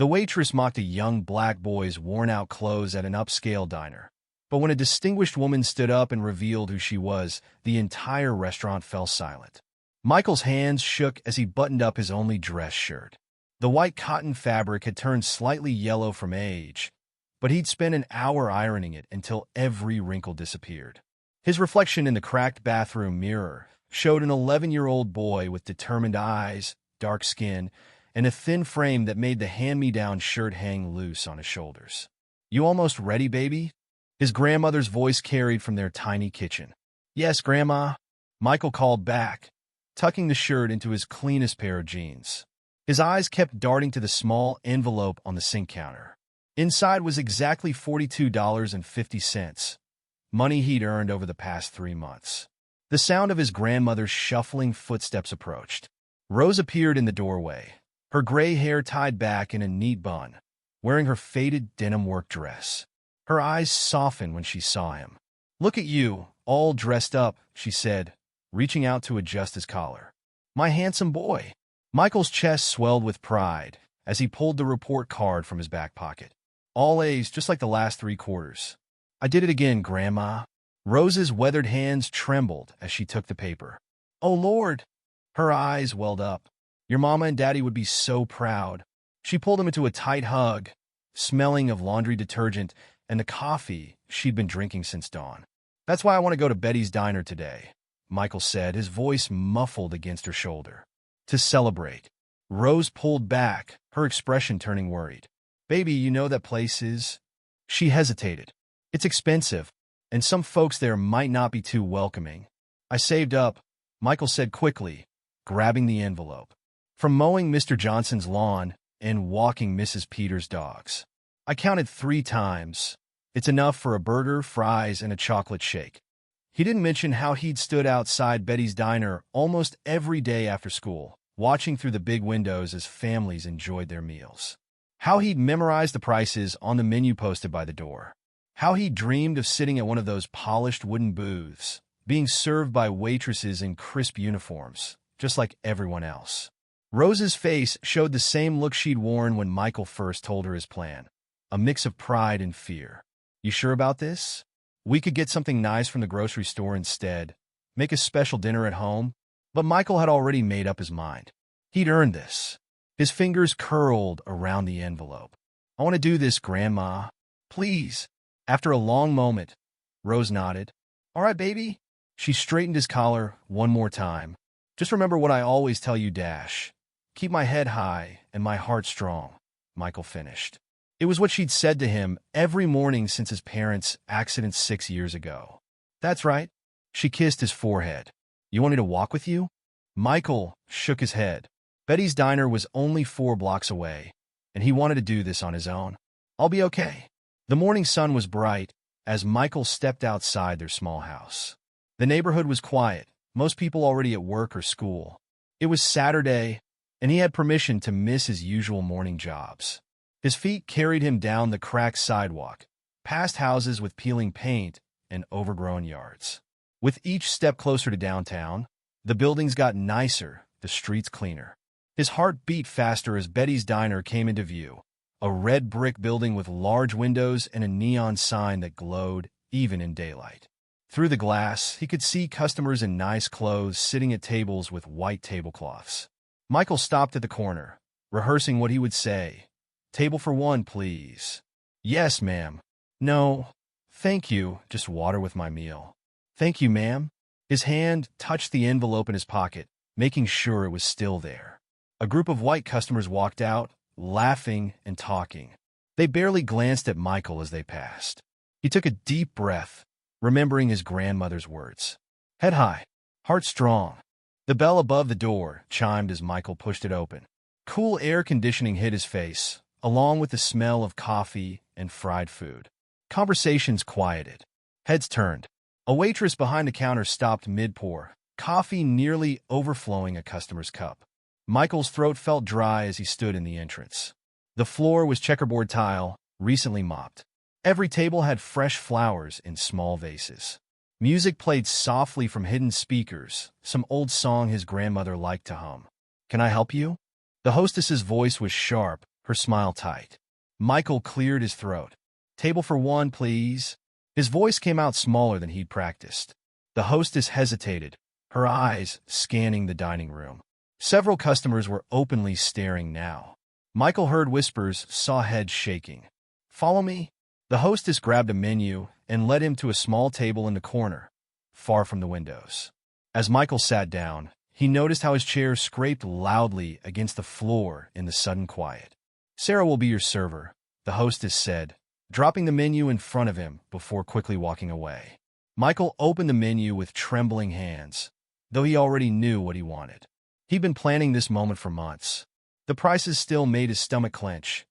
The waitress mocked a young black boy's worn-out clothes at an upscale diner. But when a distinguished woman stood up and revealed who she was, the entire restaurant fell silent. Michael's hands shook as he buttoned up his only dress shirt. The white cotton fabric had turned slightly yellow from age, but he'd spent an hour ironing it until every wrinkle disappeared. His reflection in the cracked bathroom mirror showed an 11-year-old boy with determined eyes, dark skin, and a thin frame that made the hand-me-down shirt hang loose on his shoulders. "You almost ready, baby?" His grandmother's voice carried from their tiny kitchen. "Yes, Grandma," Michael called back, tucking the shirt into his cleanest pair of jeans. His eyes kept darting to the small envelope on the sink counter. Inside was exactly $42.50, money he'd earned over the past 3 months. The sound of his grandmother's shuffling footsteps approached. Rose appeared in the doorway, her gray hair tied back in a neat bun, wearing her faded denim work dress. Her eyes softened when she saw him. "Look at you, all dressed up," she said, reaching out to adjust his collar. "My handsome boy." Michael's chest swelled with pride as he pulled the report card from his back pocket. "All A's, just like the last 3 quarters. "I did it again, Grandma." Rose's weathered hands trembled as she took the paper. "Oh, Lord!" Her eyes welled up. "Your mama and daddy would be so proud." She pulled him into a tight hug, smelling of laundry detergent and the coffee she'd been drinking since dawn. "That's why I want to go to Betty's diner today," Michael said, his voice muffled against her shoulder. "To celebrate." Rose pulled back, her expression turning worried. "Baby, you know that place is—" She hesitated. "It's expensive, and some folks there might not be too welcoming." "I saved up," Michael said quickly, grabbing the envelope. "From mowing Mr. Johnson's lawn and walking Mrs. Peters' dogs. I counted 3 times. It's enough for a burger, fries, and a chocolate shake." He didn't mention how he'd stood outside Betty's diner almost every day after school, watching through the big windows as families enjoyed their meals. How he'd memorized the prices on the menu posted by the door. How he dreamed of sitting at one of those polished wooden booths, being served by waitresses in crisp uniforms, just like everyone else. Rose's face showed the same look she'd worn when Michael first told her his plan, a mix of pride and fear. "You sure about this? We could get something nice from the grocery store instead, make a special dinner at home." But Michael had already made up his mind. He'd earned this. His fingers curled around the envelope. "I want to do this, Grandma. Please." After a long moment, Rose nodded. "All right, baby." She straightened his collar one more time. "Just remember what I always tell you, Dash. Keep my head high and my heart strong," Michael finished. It was what she'd said to him every morning since his parents' accident 6 years ago. "That's right." She kissed his forehead. "You want me to walk with you?" Michael shook his head. Betty's diner was only 4 blocks away, and he wanted to do this on his own. "I'll be okay." The morning sun was bright as Michael stepped outside their small house. The neighborhood was quiet, most people already at work or school. It was Saturday, and he had permission to miss his usual morning jobs. His feet carried him down the cracked sidewalk, past houses with peeling paint and overgrown yards. With each step closer to downtown, the buildings got nicer, the streets cleaner. His heart beat faster as Betty's diner came into view, a red brick building with large windows and a neon sign that glowed even in daylight. Through the glass, he could see customers in nice clothes sitting at tables with white tablecloths. Michael stopped at the corner, rehearsing what he would say. "Table for 1, please." "Yes, ma'am." "No, thank you, just water with my meal." "Thank you, ma'am." His hand touched the envelope in his pocket, making sure it was still there. A group of white customers walked out, laughing and talking. They barely glanced at Michael as they passed. He took a deep breath, remembering his grandmother's words. "Head high, heart strong." The bell above the door chimed as Michael pushed it open. Cool air conditioning hit his face, along with the smell of coffee and fried food. Conversations quieted. Heads turned. A waitress behind the counter stopped mid-pour, coffee nearly overflowing a customer's cup. Michael's throat felt dry as he stood in the entrance. The floor was checkerboard tile, recently mopped. Every table had fresh flowers in small vases. Music played softly from hidden speakers, some old song his grandmother liked to hum. "Can I help you?" The hostess's voice was sharp, her her smile tight. Michael cleared his throat. "Table for one, please." His voice came out smaller than he'd practiced. The hostess hesitated, her eyes scanning the dining room. Several customers were openly staring now. Michael heard whispers, saw heads shaking. "Follow me." The hostess grabbed a menu and led him to a small table in the corner, far from the windows. As Michael sat down, he noticed how his chair scraped loudly against the floor in the sudden quiet. "Sarah will be your server," the hostess said, dropping the menu in front of him before quickly walking away. Michael opened the menu with trembling hands, though he already knew what he wanted. He'd been planning this moment for months. The prices still made his stomach clench.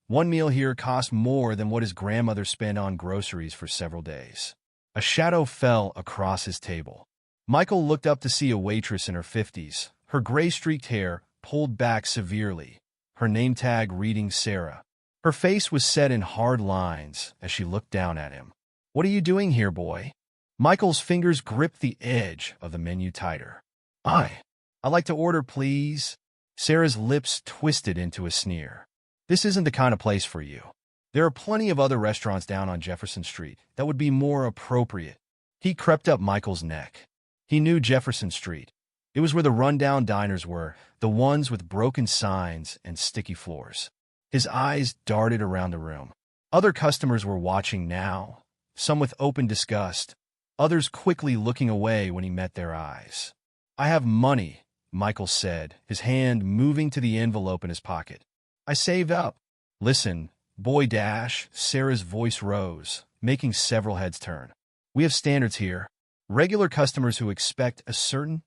One meal here cost more than what his grandmother spent on groceries for several days. A shadow fell across his table. Michael looked up to see a waitress in her 50s, her gray-streaked hair pulled back severely, her name tag reading Sarah. Her face was set in hard lines as she looked down at him. "What are you doing here, boy?" Michael's fingers gripped the edge of the menu tighter. I'd like to order, please." Sarah's lips twisted into a sneer. "This isn't the kind of place for you. There are plenty of other restaurants down on Jefferson Street that would be more appropriate." He crept up Michael's neck. He knew Jefferson Street. It was where the rundown diners were, the ones with broken signs and sticky floors. His eyes darted around the room. Other customers were watching now, some with open disgust, others quickly looking away when he met their eyes. "I have money," Michael said, his hand moving to the envelope in his pocket. "I saved up." "Listen, boy dash," Sarah's voice rose, making several heads turn. "We have standards here. Regular customers who expect a certain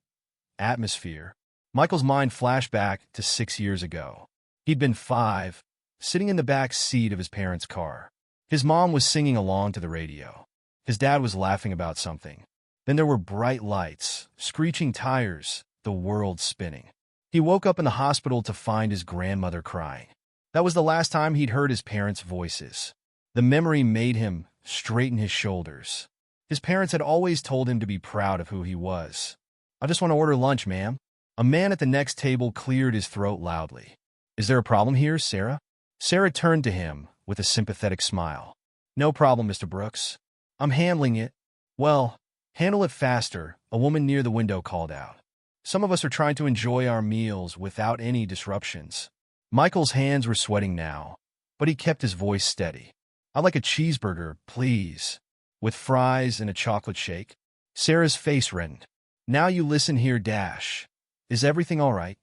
atmosphere." Michael's mind flashed back to 6 years ago. He'd been 5, sitting in the back seat of his parents' car. His mom was singing along to the radio. His dad was laughing about something. Then there were bright lights, screeching tires, the world spinning. He woke up in the hospital to find his grandmother crying. That was the last time he'd heard his parents' voices. The memory made him straighten his shoulders. His parents had always told him to be proud of who he was. "I just want to order lunch, ma'am." A man at the next table cleared his throat loudly. "Is there a problem here, Sarah?" Sarah turned to him with a sympathetic smile. "No problem, Mr. Brooks. I'm handling it." "Well, handle it faster," a woman near the window called out. "Some of us are trying to enjoy our meals without any disruptions." Michael's hands were sweating now, but he kept his voice steady. "I'd like a cheeseburger, please, with fries and a chocolate shake." Sarah's face reddened. "Now you listen here, Dash. Is everything all right?"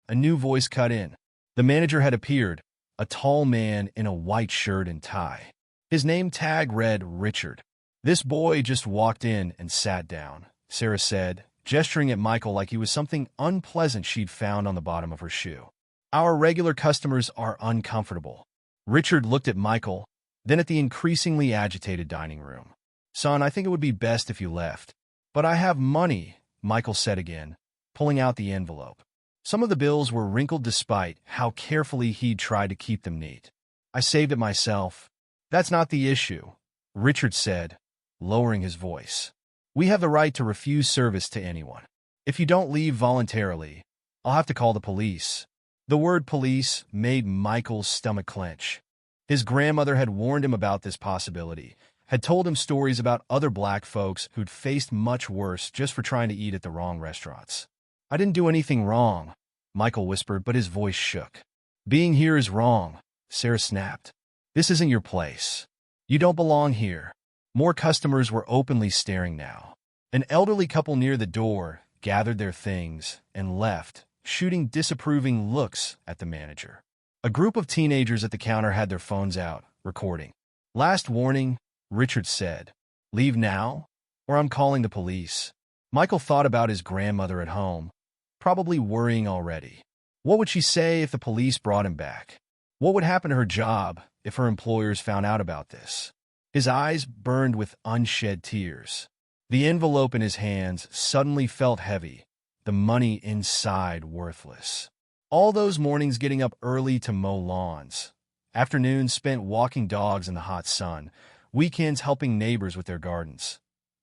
A new voice cut in. The manager had appeared, a tall man in a white shirt and tie. His name tag read Richard. "This boy just walked in and sat down," Sarah said, gesturing at Michael like he was something unpleasant she'd found on the bottom of her shoe. "Our regular customers are uncomfortable." Richard looked at Michael, then at the increasingly agitated dining room. "Son, I think it would be best if you left." "But I have money," Michael said again, pulling out the envelope. Some of the bills were wrinkled despite how carefully he'd tried to keep them neat. "I saved it myself." "That's not the issue," Richard said, lowering his voice. "We have the right to refuse service to anyone. If you don't leave voluntarily, I'll have to call the police." The word police made Michael's stomach clench. His grandmother had warned him about this possibility, had told him stories about other black folks who'd faced much worse just for trying to eat at the wrong restaurants. "I didn't do anything wrong," Michael whispered, but his voice shook. "Being here is wrong," Sarah snapped. "This isn't your place. You don't belong here." More customers were openly staring now. An elderly couple near the door gathered their things and left, shooting disapproving looks at the manager. A group of teenagers at the counter had their phones out, recording. "Last warning," Richard said. "Leave now, or I'm calling the police." Michael thought about his grandmother at home, probably worrying already. What would she say if the police brought him back? What would happen to her job if her employers found out about this? His eyes burned with unshed tears. The envelope in his hands suddenly felt heavy, the money inside worthless. All those mornings getting up early to mow lawns, afternoons spent walking dogs in the hot sun, weekends helping neighbors with their gardens.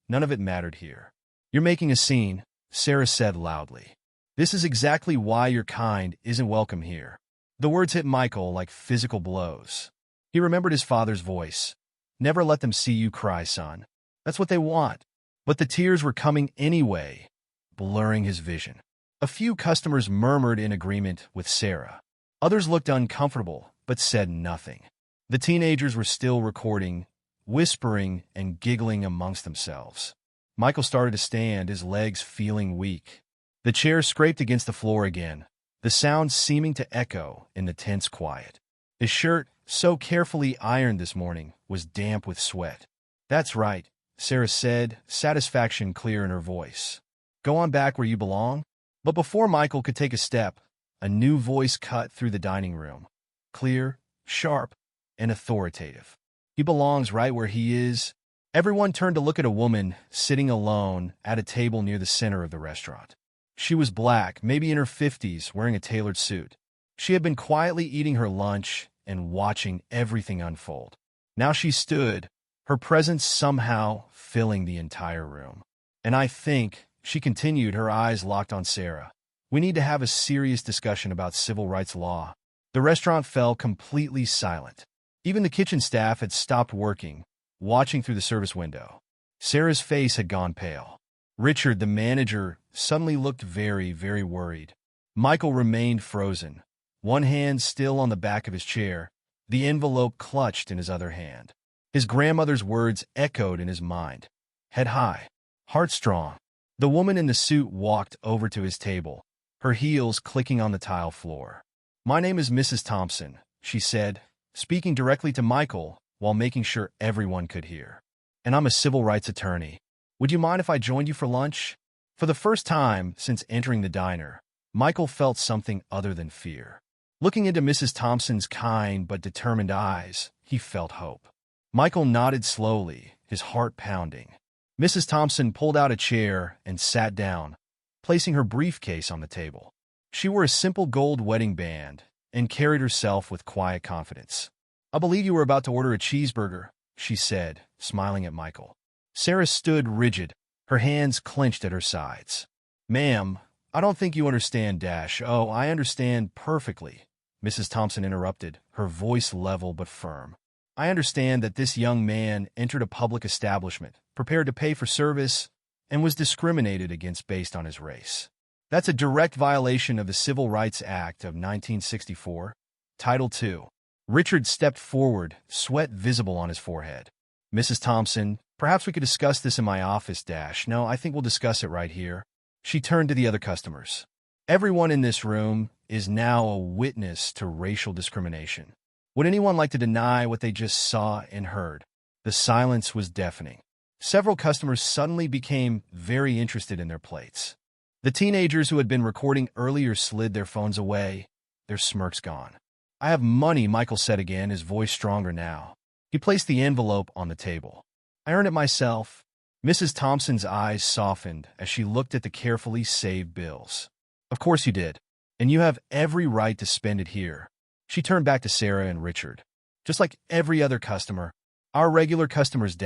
None of it mattered here. "You're making a scene," Sarah said loudly. "This is exactly why your kind isn't welcome here." The words hit Michael like physical blows. He remembered his father's voice. Never let them see you cry, son. That's what they want. But the tears were coming anyway, blurring his vision. A few customers murmured in agreement with Sarah. Others looked uncomfortable, but said nothing. The teenagers were still recording, whispering and giggling amongst themselves. Michael started to stand, his legs feeling weak. The chair scraped against the floor again, the sound seeming to echo in the tense quiet. His shirt, so carefully ironed this morning, was damp with sweat. "That's right," Sarah said, satisfaction clear in her voice. "Go on back where you belong." But before Michael could take a step, a new voice cut through the dining room. Clear, sharp, and authoritative. "He belongs right where he is." Everyone turned to look at a woman sitting alone at a table near the center of the restaurant. She was black, maybe in her 50s, wearing a tailored suit. She had been quietly eating her lunch and watching everything unfold. Now she stood, her presence somehow filling the entire room. "And I think," she continued, her eyes locked on Sarah, "we need to have a serious discussion about civil rights law." The restaurant fell completely silent. Even the kitchen staff had stopped working, watching through the service window. Sarah's face had gone pale. Richard, the manager, suddenly looked very, very worried. Michael remained frozen, one hand still on the back of his chair, the envelope clutched in his other hand. His grandmother's words echoed in his mind. Head high, heart strong. The woman in the suit walked over to his table, her heels clicking on the tile floor. "My name is Mrs. Thompson," she said, speaking directly to Michael while making sure everyone could hear. "And I'm a civil rights attorney. Would you mind if I joined you for lunch?" For the first time since entering the diner, Michael felt something other than fear. Looking into Mrs. Thompson's kind but determined eyes, he felt hope. Michael nodded slowly, his heart pounding. Mrs. Thompson pulled out a chair and sat down, placing her briefcase on the table. She wore a simple gold wedding band and carried herself with quiet confidence. "I believe you were about to order a cheeseburger," she said, smiling at Michael. Sarah stood rigid, her hands clenched at her sides. "Ma'am, I don't think you understand, Oh, I understand perfectly," Mrs. Thompson interrupted, her voice level but firm. "I understand that this young man entered a public establishment, prepared to pay for service, and was discriminated against based on his race. That's a direct violation of the Civil Rights Act of 1964, Title II. Richard stepped forward, sweat visible on his forehead. "Mrs. Thompson, perhaps we could discuss this in my office, No, I think we'll discuss it right here." She turned to the other customers. "Everyone in this room is now a witness to racial discrimination. Would anyone like to deny what they just saw and heard?" The silence was deafening. Several customers suddenly became very interested in their plates. The teenagers who had been recording earlier slid their phones away, their smirks gone. "I have money," Michael said again, his voice stronger now. He placed the envelope on the table. "I earned it myself." Mrs. Thompson's eyes softened as she looked at the carefully saved bills. "Of course you did, and you have every right to spend it here." She turned back to Sarah and Richard. "Just like every other customer, our regular customers,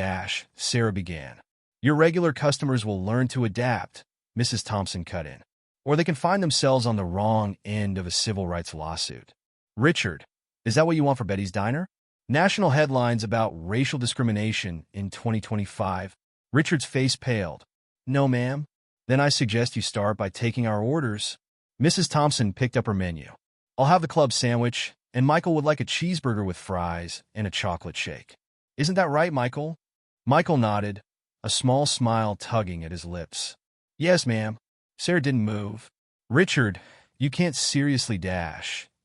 Sarah began. "Your regular customers will learn to adapt," Mrs. Thompson cut in, "or they can find themselves on the wrong end of a civil rights lawsuit." "Richard, is that what you want for Betty's Diner?" National headlines about racial discrimination in 2025. Richard's face paled. "No, ma'am." "Then I suggest you start by taking our orders." Mrs. Thompson picked up her menu. "I'll have the club sandwich, and Michael would like a cheeseburger with fries and a chocolate shake. Isn't that right, Michael?" Michael nodded, a small smile tugging at his lips. "Yes, ma'am." Sarah didn't move. "Richard, you can't seriously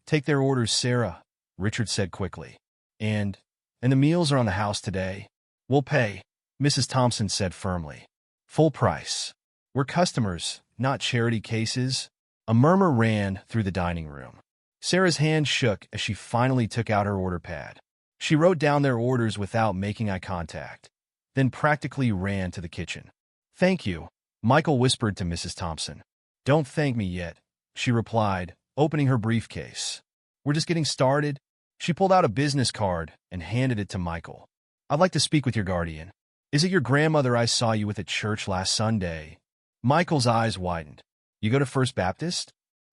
take their orders, Sarah," Richard said quickly. And the meals are on the house today." "We'll pay," Mrs. Thompson said firmly. "Full price. We're customers, not charity cases." A murmur ran through the dining room. Sarah's hand shook as she finally took out her order pad. She wrote down their orders without making eye contact, then practically ran to the kitchen. "Thank you," Michael whispered to Mrs. Thompson. "Don't thank me yet," she replied, opening her briefcase. "We're just getting started." She pulled out a business card and handed it to Michael. "I'd like to speak with your guardian. Is it your grandmother I saw you with at church last Sunday?" Michael's eyes widened. "You go to First Baptist?"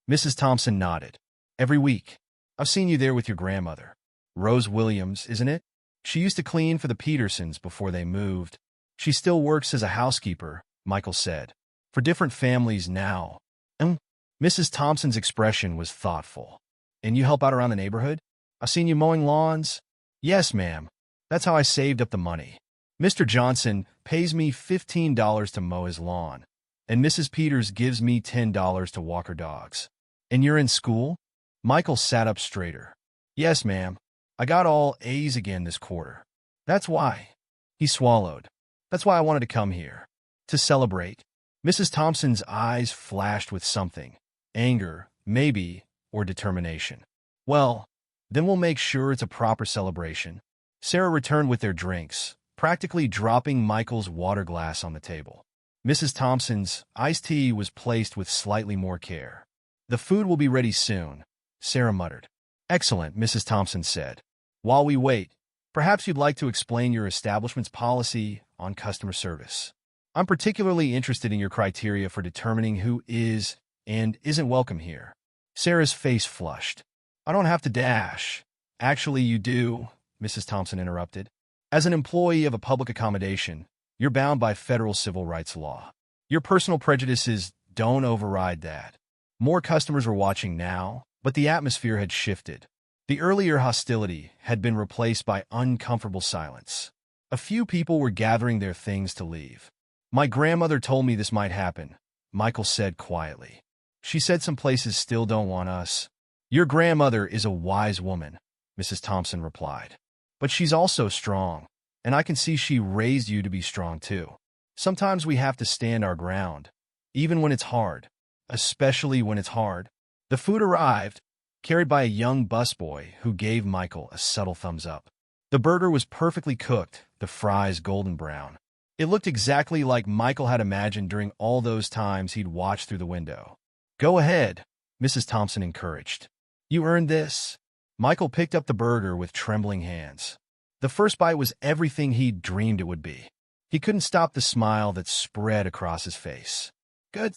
Mrs. Thompson nodded. "Every week." I've seen you there with your grandmother. Rose Williams, isn't it? She used to clean for the Petersons before they moved. She still works as a housekeeper, Michael said, for different families now. And Mrs. Thompson's expression was thoughtful. And you help out around the neighborhood? I've seen you mowing lawns. Yes, ma'am. That's how I saved up the money. Mr. Johnson pays me $15 to mow his lawn, and Mrs. Peters gives me $10 to walk her dogs. And you're in school? Michael sat up straighter. Yes, ma'am. I got all A's again this quarter. That's why. He swallowed. That's why I wanted to come here. To celebrate. Mrs. Thompson's eyes flashed with something. Anger, maybe, or determination. Well, then we'll make sure it's a proper celebration. Sarah returned with their drinks, practically dropping Michael's water glass on the table. Mrs. Thompson's iced tea was placed with slightly more care. The food will be ready soon, Sarah muttered. Excellent, Mrs. Thompson said. While we wait, perhaps you'd like to explain your establishment's policy on customer service. I'm particularly interested in your criteria for determining who is and isn't welcome here. Sarah's face flushed. I don't have to dash. Actually, you do, Mrs. Thompson interrupted. As an employee of a public accommodation, you're bound by federal civil rights law. Your personal prejudices don't override that. More customers were watching now, but the atmosphere had shifted. The earlier hostility had been replaced by uncomfortable silence. A few people were gathering their things to leave. My grandmother told me this might happen, Michael said quietly. She said some places still don't want us. Your grandmother is a wise woman, Mrs. Thompson replied. But she's also strong, and I can see she raised you to be strong too. Sometimes we have to stand our ground, even when it's hard, especially when it's hard. The food arrived, carried by a young busboy who gave Michael a subtle thumbs up. The burger was perfectly cooked, the fries golden brown. It looked exactly like Michael had imagined during all those times he'd watched through the window. Go ahead, Mrs. Thompson encouraged. You earned this. Michael picked up the burger with trembling hands. The first bite was everything he'd dreamed it would be. He couldn't stop the smile that spread across his face. Good?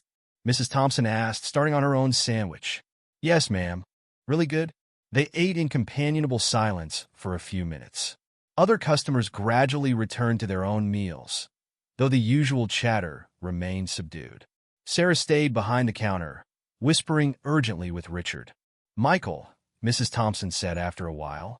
Mrs. Thompson asked, starting on her own sandwich. Yes, ma'am. Really good? They ate in companionable silence for a few minutes. Other customers gradually returned to their own meals, though the usual chatter remained subdued. Sarah stayed behind the counter, whispering urgently with Richard. Michael, Mrs. Thompson said after a while,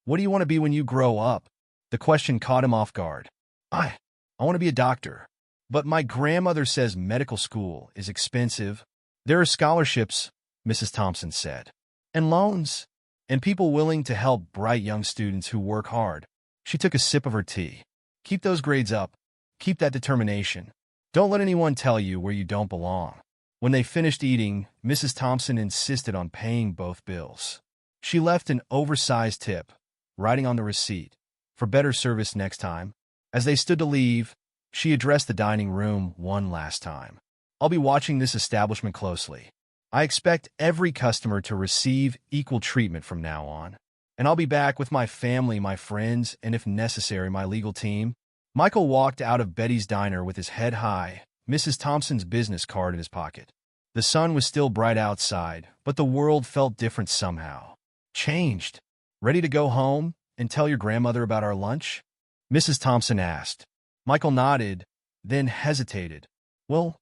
what do you want to be when you grow up? The question caught him off guard. I want to be a doctor. But my grandmother says medical school is expensive. There are scholarships, Mrs. Thompson said, and loans, and people willing to help bright young students who work hard. She took a sip of her tea. Keep those grades up. Keep that determination. Don't let anyone tell you where you don't belong. When they finished eating, Mrs. Thompson insisted on paying both bills. She left an oversized tip, writing on the receipt, for better service next time. As they stood to leave, she addressed the dining room one last time. I'll be watching this establishment closely. I expect every customer to receive equal treatment from now on. And I'll be back with my family, my friends, and if necessary, my legal team. Michael walked out of Betty's diner with his head high, Mrs. Thompson's business card in his pocket. The sun was still bright outside, but the world felt different somehow. Changed. Ready to go home and tell your grandmother about our lunch? Mrs. Thompson asked. Michael nodded, then hesitated. Will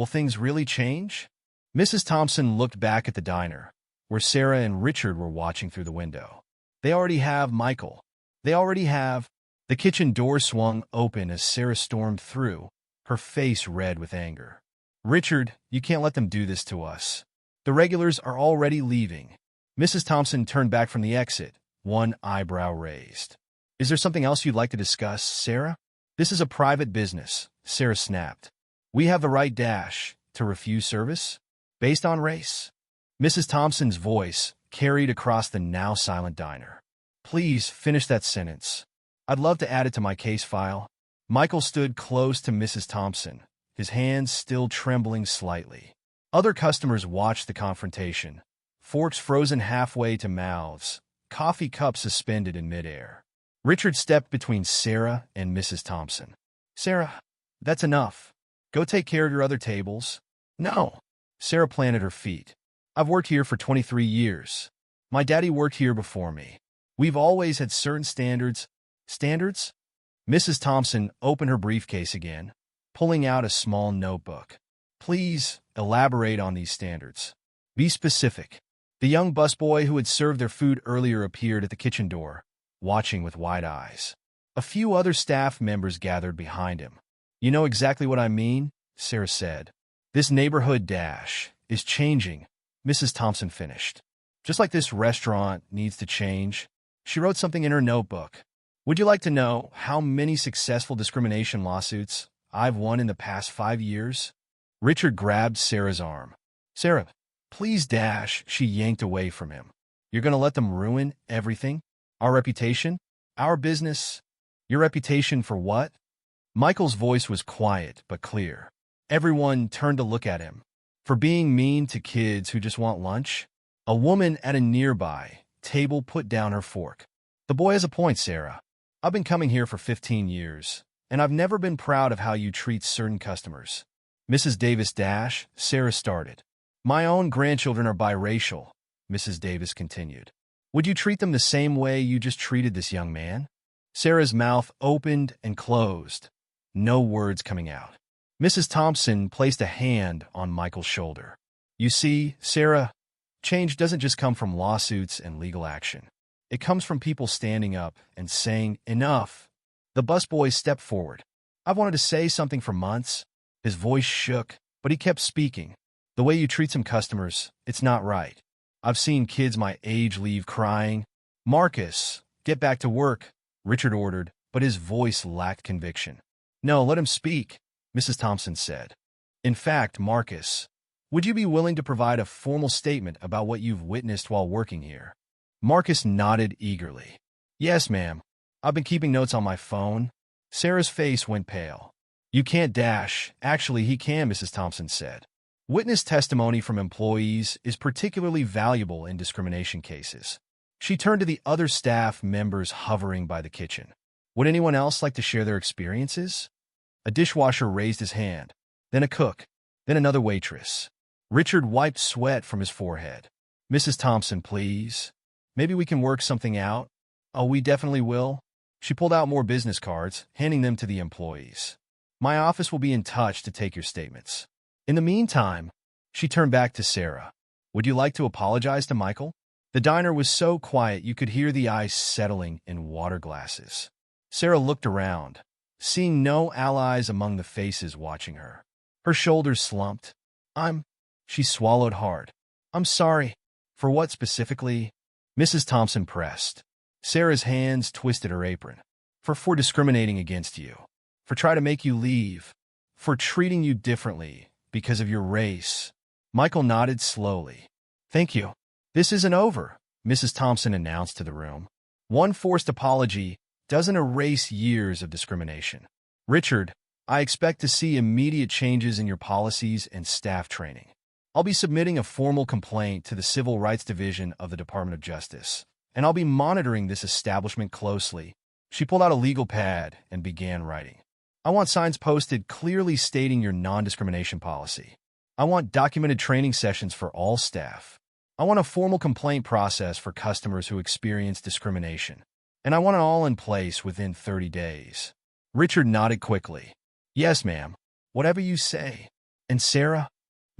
things really change? Mrs. Thompson looked back at the diner, where Sarah and Richard were watching through the window. They already have Michael. They already have. The kitchen door swung open as Sarah stormed through, her face red with anger. Richard, you can't let them do this to us. The regulars are already leaving. Mrs. Thompson turned back from the exit, one eyebrow raised. Is there something else you'd like to discuss, Sarah? This is a private business, Sarah snapped. We have the right to refuse service? Based on race? Mrs. Thompson's voice carried across the now silent diner. Please finish that sentence. I'd love to add it to my case file. Michael stood close to Mrs. Thompson, his hands still trembling slightly. Other customers watched the confrontation, forks frozen halfway to mouths, coffee cups suspended in midair. Richard stepped between Sarah and Mrs. Thompson. Sarah, that's enough. Go take care of your other tables. No. Sarah planted her feet. I've worked here for 23 years. My daddy worked here before me. We've always had certain standards. Standards? Mrs. Thompson opened her briefcase again, pulling out a small notebook. Please elaborate on these standards. Be specific. The young busboy who had served their food earlier appeared at the kitchen door, watching with wide eyes. A few other staff members gathered behind him. You know exactly what I mean, Sarah said. This neighborhood is changing, Mrs. Thompson finished. Just like this restaurant needs to change. She wrote something in her notebook. Would you like to know how many successful discrimination lawsuits I've won in the past 5 years? Richard grabbed Sarah's arm. Sarah, please. She yanked away from him. You're going to let them ruin everything? Our reputation? Our business? Your reputation for what? Michael's voice was quiet but clear. Everyone turned to look at him. For being mean to kids who just want lunch? A woman at a nearby table put down her fork. The boy has a point, Sarah. I've been coming here for 15 years, and I've never been proud of how you treat certain customers. Mrs. Davis Sarah started. My own grandchildren are biracial, Mrs. Davis continued. Would you treat them the same way you just treated this young man? Sarah's mouth opened and closed, no words coming out. Mrs. Thompson placed a hand on Michael's shoulder. You see, Sarah, change doesn't just come from lawsuits and legal action. It comes from people standing up and saying, enough. The busboy stepped forward. I've wanted to say something for months. His voice shook, but he kept speaking. The way you treat some customers, it's not right. I've seen kids my age leave crying. Marcus, get back to work, Richard ordered, but his voice lacked conviction. No, let him speak, Mrs. Thompson said. In fact, Marcus, would you be willing to provide a formal statement about what you've witnessed while working here? Marcus nodded eagerly. Yes, ma'am. I've been keeping notes on my phone. Sarah's face went pale. You can't. Actually, he can, Mrs. Thompson said. Witness testimony from employees is particularly valuable in discrimination cases. She turned to the other staff members hovering by the kitchen. Would anyone else like to share their experiences? A dishwasher raised his hand, then a cook, then another waitress. Richard wiped sweat from his forehead. Mrs. Thompson, please. Maybe we can work something out. Oh, we definitely will. She pulled out more business cards, handing them to the employees. My office will be in touch to take your statements. In the meantime, she turned back to Sarah. Would you like to apologize to Michael? The diner was so quiet you could hear the ice settling in water glasses. Sarah looked around, seeing no allies among the faces watching her. Her shoulders slumped. She swallowed hard. I'm sorry. For what specifically? Mrs. Thompson pressed. Sarah's hands twisted her apron. For discriminating against you. For trying to make you leave. For treating you differently because of your race. Michael nodded slowly. Thank you. This isn't over, Mrs. Thompson announced to the room. One forced apology doesn't erase years of discrimination. Richard, I expect to see immediate changes in your policies and staff training. I'll be submitting a formal complaint to the Civil Rights Division of the Department of Justice, and I'll be monitoring this establishment closely. She pulled out a legal pad and began writing. I want signs posted clearly stating your non-discrimination policy. I want documented training sessions for all staff. I want a formal complaint process for customers who experience discrimination. And I want it all in place within 30 days. Richard nodded quickly. Yes, ma'am. Whatever you say. And Sarah?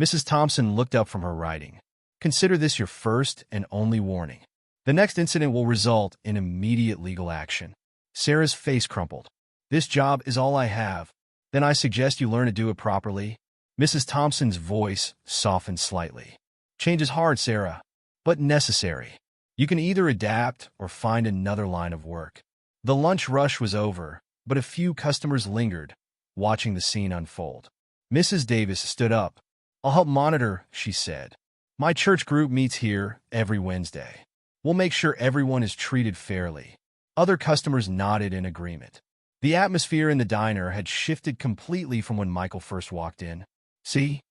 Mrs. Thompson looked up from her writing. Consider this your first and only warning. The next incident will result in immediate legal action. Sarah's face crumpled. This job is all I have. Then I suggest you learn to do it properly. Mrs. Thompson's voice softened slightly. Change is hard, Sarah, but necessary. You can either adapt or find another line of work. The lunch rush was over, but a few customers lingered, watching the scene unfold. Mrs. Davis stood up. I'll help monitor, she said. My church group meets here every Wednesday. We'll make sure everyone is treated fairly. Other customers nodded in agreement. The atmosphere in the diner had shifted completely from when Michael first walked in. See?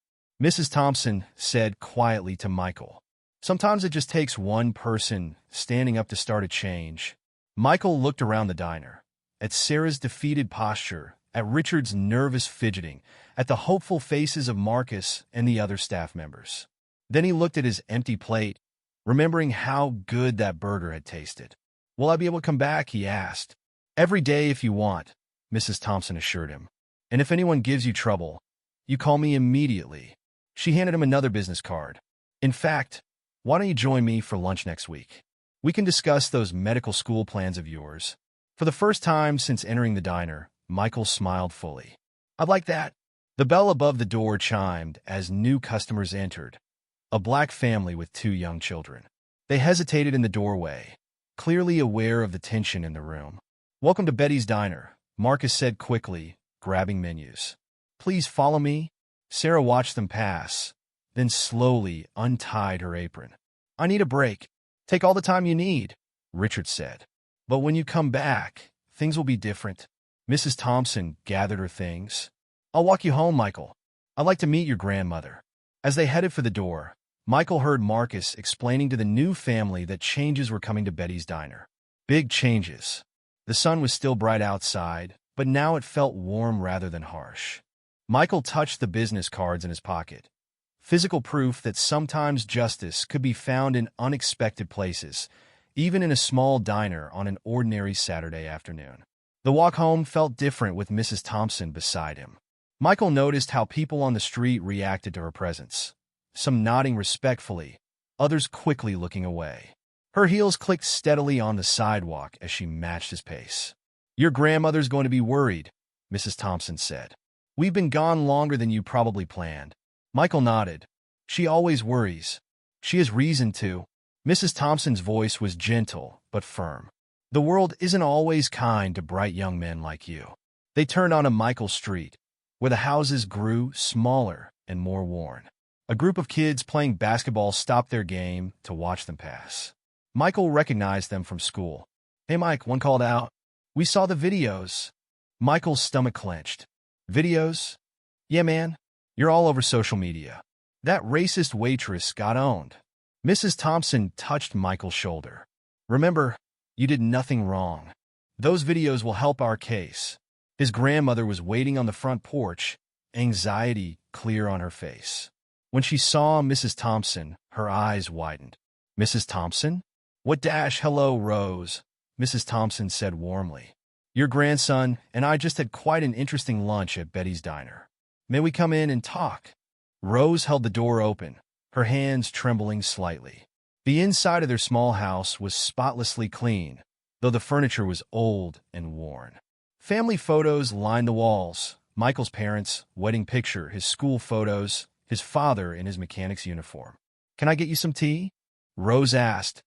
Mrs. Thompson said quietly to Michael. Sometimes it just takes one person standing up to start a change. Michael looked around the diner, at Sarah's defeated posture, at Richard's nervous fidgeting, at the hopeful faces of Marcus and the other staff members. Then he looked at his empty plate. remembering how good that burger had tasted. "Will I be able to come back?" he asked. "Every day if you want," Mrs. Thompson assured him. "And if anyone gives you trouble, you call me immediately." She handed him another business card. "In fact, why don't you join me for lunch next week? We can discuss those medical school plans of yours." For the first time since entering the diner, Michael smiled fully. "I'd like that." The bell above the door chimed as new customers entered, a black family with 2 young children. They hesitated in the doorway, clearly aware of the tension in the room. "Welcome to Betty's Diner," Marcus said quickly, grabbing menus. "Please follow me." Sarah watched them pass, then slowly untied her apron. "I need a break." "Take all the time you need," Richard said. "But when you come back, things will be different." Mrs. Thompson gathered her things. "I'll walk you home, Michael. I'd like to meet your grandmother." As they headed for the door, Michael heard Marcus explaining to the new family that changes were coming to Betty's Diner. Big changes. The sun was still bright outside, but now it felt warm rather than harsh. Michael touched the business cards in his pocket. Physical proof that sometimes justice could be found in unexpected places, even in a small diner on an ordinary Saturday afternoon. The walk home felt different with Mrs. Thompson beside him. Michael noticed how people on the street reacted to her presence, some nodding respectfully, others quickly looking away. Her heels clicked steadily on the sidewalk as she matched his pace. "Your grandmother's going to be worried," Mrs. Thompson said. "We've been gone longer than you probably planned." Michael nodded. "She always worries. She has reason to." Mrs. Thompson's voice was gentle but firm. "The world isn't always kind to bright young men like you." They turned onto Michael Street, where the houses grew smaller and more worn. A group of kids playing basketball stopped their game to watch them pass. Michael recognized them from school. "Hey, Mike," one called out. "We saw the videos." Michael's stomach clenched. "Videos? Yeah, man. You're all over social media. That racist waitress got owned." Mrs. Thompson touched Michael's shoulder. "Remember, you did nothing wrong. Those videos will help our case." His grandmother was waiting on the front porch, anxiety clear on her face. When she saw Mrs. Thompson, her eyes widened. "Mrs. Thompson?" "Hello, Rose," Mrs. Thompson said warmly. "Your grandson and I just had quite an interesting lunch at Betty's Diner. May we come in and talk?" Rose held the door open, her hands trembling slightly. The inside of their small house was spotlessly clean, though the furniture was old and worn. Family photos lined the walls. Michael's parents' wedding picture, his school photos, his father in his mechanic's uniform. "Can I get you some tea?" Rose asked,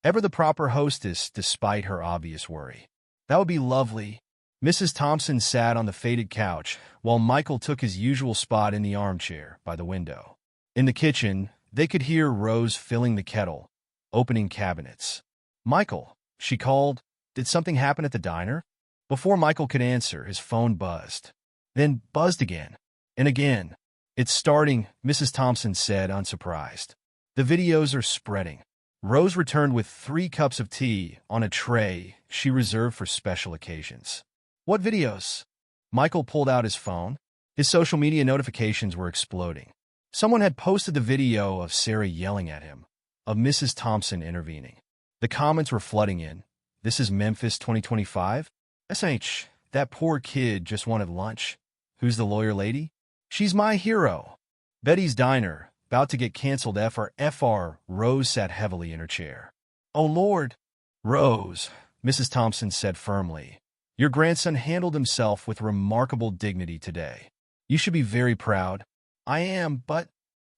ever the proper hostess despite her obvious worry. "That would be lovely." Mrs. Thompson sat on the faded couch, while Michael took his usual spot in the armchair by the window. In the kitchen, they could hear Rose filling the kettle, opening cabinets. "Michael," she called, "did something happen at the diner?" Before Michael could answer, his phone buzzed. Then buzzed again. And again. "It's starting," Mrs. Thompson said, unsurprised. "The videos are spreading." Rose returned with 3 cups of tea on a tray she reserved for special occasions. "What videos?" Michael pulled out his phone. His social media notifications were exploding. Someone had posted the video of Sarah yelling at him, of Mrs. Thompson intervening. The comments were flooding in. "This is Memphis 2025? SH, that poor kid just wanted lunch. Who's the lawyer lady? She's my hero." Betty's Diner, about to get canceled FR. Rose sat heavily in her chair. "Oh, Lord." "Rose," Mrs. Thompson said firmly, "your grandson handled himself with remarkable dignity today. You should be very proud." "I am, but—"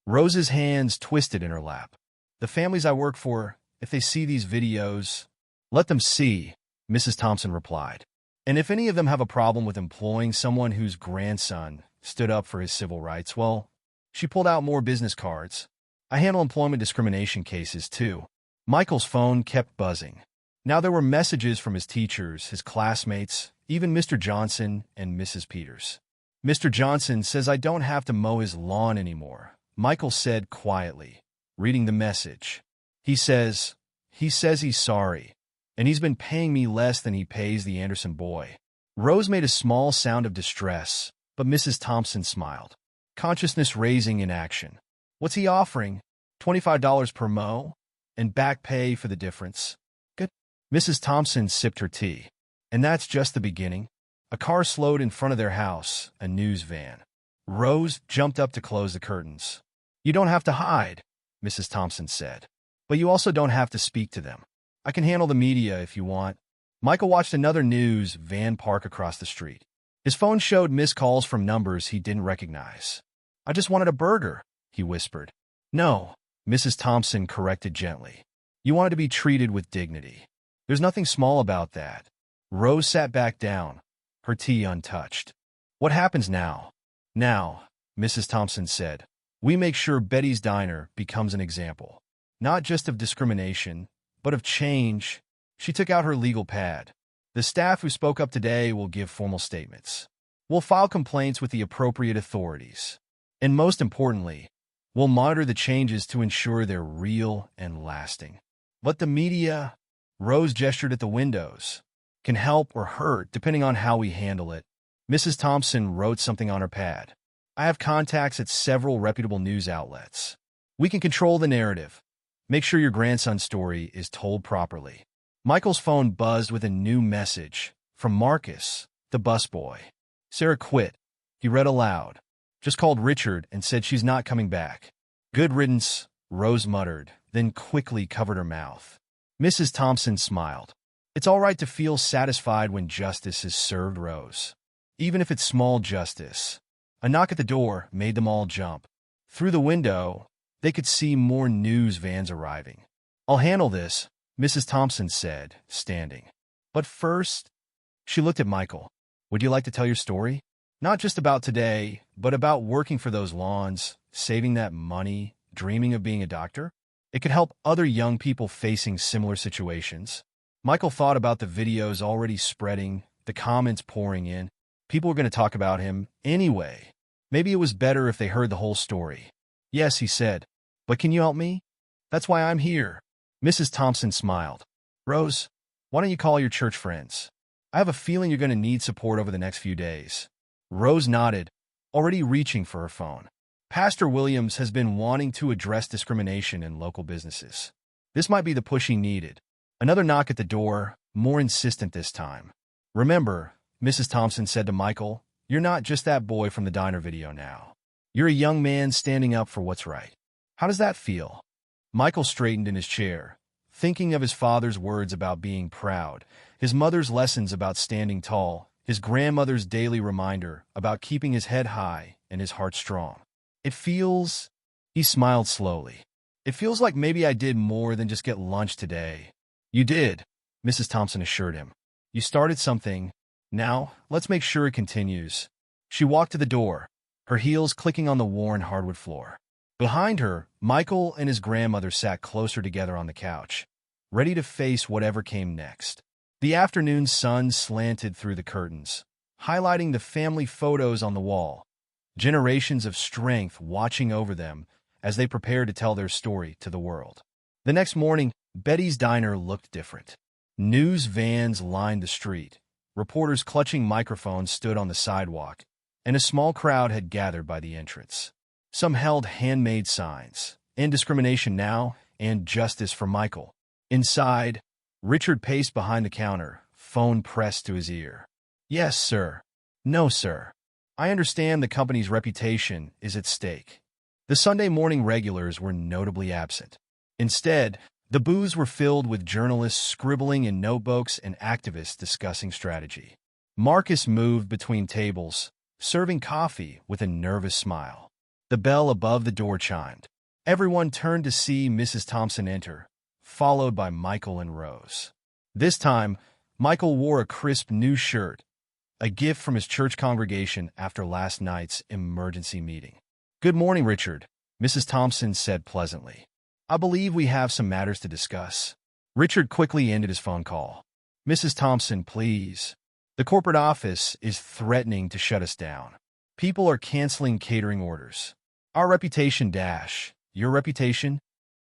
Rose's hands twisted in her lap. "The families I work for, if they see these videos—" "Let them see," Mrs. Thompson replied. "And if any of them have a problem with employing someone whose grandson stood up for his civil rights, well," she pulled out more business cards. "I handle employment discrimination cases, too." Michael's phone kept buzzing. Now there were messages from his teachers, his classmates, even Mr. Johnson and Mrs. Peters. "Mr. Johnson says I don't have to mow his lawn anymore," Michael said quietly, reading the message. He says he's sorry, and he's been paying me less than he pays the Anderson boy." Rose made a small sound of distress, but Mrs. Thompson smiled. Consciousness raising in action. "What's he offering? $25 per mow?" And back pay for the difference. Good. Mrs. Thompson sipped her tea. And that's just the beginning. A car slowed in front of their house, a news van. Rose jumped up to close the curtains. You don't have to hide, Mrs. Thompson said. But you also don't have to speak to them. I can handle the media if you want. Michael watched another news van park across the street. His phone showed missed calls from numbers he didn't recognize. I just wanted a burger, he whispered. No, Mrs. Thompson corrected gently. You wanted to be treated with dignity. There's nothing small about that. Rose sat back down, her tea untouched. What happens now? Now, Mrs. Thompson said, we make sure Betty's Diner becomes an example. Not just of discrimination, but of change. She took out her legal pad. The staff who spoke up today will give formal statements. We'll file complaints with the appropriate authorities. And most importantly, we'll monitor the changes to ensure they're real and lasting. But the media, Rose gestured at the windows, can help or hurt depending on how we handle it. Mrs. Thompson wrote something on her pad. I have contacts at several reputable news outlets. We can control the narrative. Make sure your grandson's story is told properly. Michael's phone buzzed with a new message from Marcus, the busboy. Sarah quit. He read aloud. Just called Richard and said she's not coming back. Good riddance, Rose muttered, then quickly covered her mouth. Mrs. Thompson smiled. It's all right to feel satisfied when justice is served, Rose. Even if it's small justice. A knock at the door made them all jump. Through the window, they could see more news vans arriving. I'll handle this, Mrs. Thompson said, standing. But first, she looked at Michael. Would you like to tell your story? Not just about today, but about working for those lawns, saving that money, dreaming of being a doctor? It could help other young people facing similar situations. Michael thought about the videos already spreading, the comments pouring in. People were going to talk about him anyway. Maybe it was better if they heard the whole story. Yes, he said. But can you help me? That's why I'm here. Mrs. Thompson smiled. Rose, why don't you call your church friends? I have a feeling you're going to need support over the next few days. Rose nodded, already reaching for her phone. Pastor Williams has been wanting to address discrimination in local businesses. This might be the push he needed. Another knock at the door, more insistent this time. Remember, Mrs. Thompson said to Michael, you're not just that boy from the diner video now. You're a young man standing up for what's right. How does that feel? Michael straightened in his chair, thinking of his father's words about being proud, his mother's lessons about standing tall, his grandmother's daily reminder about keeping his head high and his heart strong. It feels... He smiled slowly. It feels like maybe I did more than just get lunch today. You did, Mrs. Thompson assured him. You started something. Now, let's make sure it continues. She walked to the door, her heels clicking on the worn hardwood floor. Behind her, Michael and his grandmother sat closer together on the couch, ready to face whatever came next. The afternoon sun slanted through the curtains, highlighting the family photos on the wall, generations of strength watching over them as they prepared to tell their story to the world. The next morning, Betty's Diner looked different. News vans lined the street. Reporters clutching microphones stood on the sidewalk, and a small crowd had gathered by the entrance. Some held handmade signs, "End discrimination now," and "Justice for Michael." Inside, Richard paced behind the counter, phone pressed to his ear. Yes, sir. No, sir. I understand the company's reputation is at stake. The Sunday morning regulars were notably absent. Instead, the booths were filled with journalists scribbling in notebooks and activists discussing strategy. Marcus moved between tables, serving coffee with a nervous smile. The bell above the door chimed. Everyone turned to see Mrs. Thompson enter, followed by Michael and Rose. This time, Michael wore a crisp new shirt, a gift from his church congregation after last night's emergency meeting. Good morning, Richard, Mrs. Thompson said pleasantly. I believe we have some matters to discuss. Richard quickly ended his phone call. Mrs. Thompson, please. The corporate office is threatening to shut us down. People are canceling catering orders. Our reputation dash. Your reputation?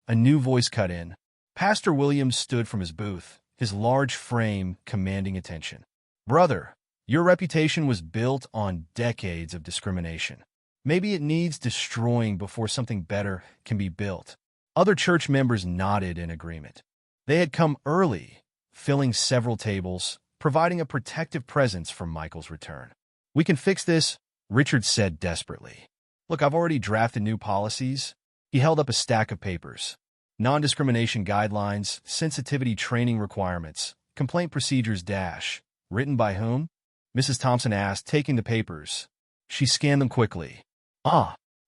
A new voice cut in. Pastor Williams stood from his booth, his large frame commanding attention. Brother, your reputation was built on decades of discrimination. Maybe it needs destroying before something better can be built. Other church members nodded in agreement. They had come early, filling several tables, providing a protective presence for Michael's return. "We can fix this," Richard said desperately. "Look, I've already drafted new policies." He held up a stack of papers. Non-discrimination guidelines, sensitivity training requirements, complaint procedures dash. Written by whom? Mrs. Thompson asked, taking the papers. She scanned them quickly.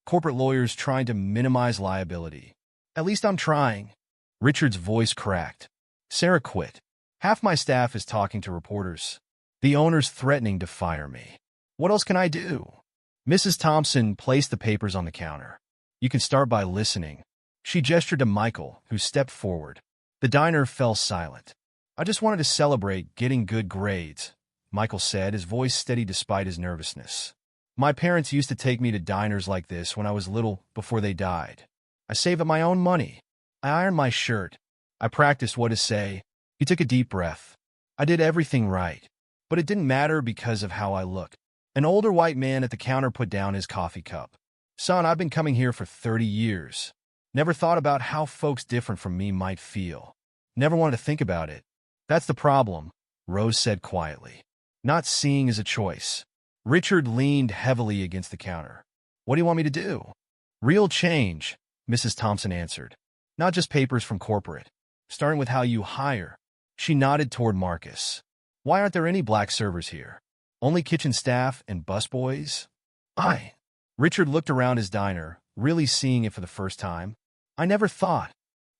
Corporate lawyers trying to minimize liability. "At least I'm trying." Richard's voice cracked. "Sarah quit. Half my staff is talking to reporters. The owner's threatening to fire me. What else can I do?" Mrs. Thompson placed the papers on the counter. "You can start by listening." She gestured to Michael, who stepped forward. The diner fell silent. "I just wanted to celebrate getting good grades," Michael said, his voice steady despite his nervousness. "My parents used to take me to diners like this when I was little before they died. I saved up my own money. I ironed my shirt. I practiced what to say." He took a deep breath. "I did everything right. But it didn't matter because of how I looked." An older white man at the counter put down his coffee cup. "Son, I've been coming here for 30 years. Never thought about how folks different from me might feel. Never wanted to think about it." "That's the problem," Rose said quietly. "Not seeing is a choice." Richard leaned heavily against the counter. "What do you want me to do?" "Real change," Mrs. Thompson answered. "Not just papers from corporate. Starting with how you hire." She nodded toward Marcus. "Why aren't there any black servers here? Only kitchen staff and busboys?" Richard looked around his diner, really seeing it for the first time. "I never thought."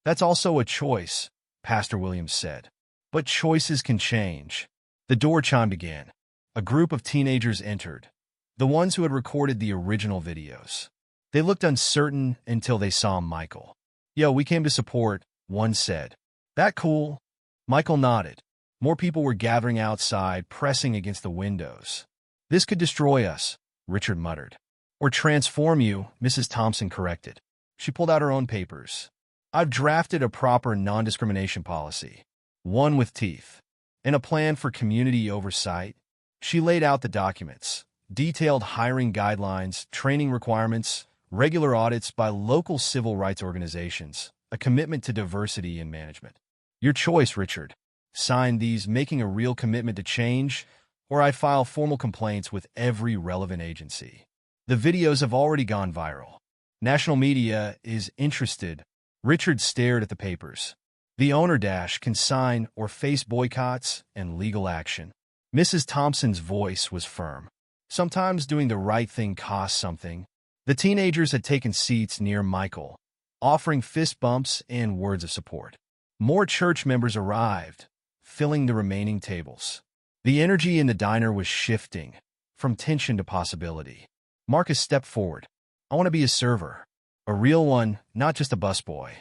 "That's also a choice," Pastor Williams said. "But choices can change." The door chimed again. A group of teenagers entered, the ones who had recorded the original videos. They looked uncertain until they saw Michael. "Yo, we came to support," one said. "That cool?" Michael nodded. More people were gathering outside, pressing against the windows. "This could destroy us," Richard muttered. "Or transform you," Mrs. Thompson corrected. She pulled out her own papers. "I've drafted a proper non-discrimination policy, one with teeth, and a plan for community oversight." She laid out the documents, detailed hiring guidelines, training requirements, regular audits by local civil rights organizations, a commitment to diversity in management. "Your choice, Richard. Sign these, making a real commitment to change, or I file formal complaints with every relevant agency." The videos have already gone viral. National media is interested. Richard stared at the papers. The owner can sign or face boycotts and legal action. Mrs. Thompson's voice was firm. Sometimes doing the right thing costs something. The teenagers had taken seats near Michael, offering fist bumps and words of support. More church members arrived, filling the remaining tables. The energy in the diner was shifting, from tension to possibility. Marcus stepped forward. "I want to be a server. A real one, not just a busboy.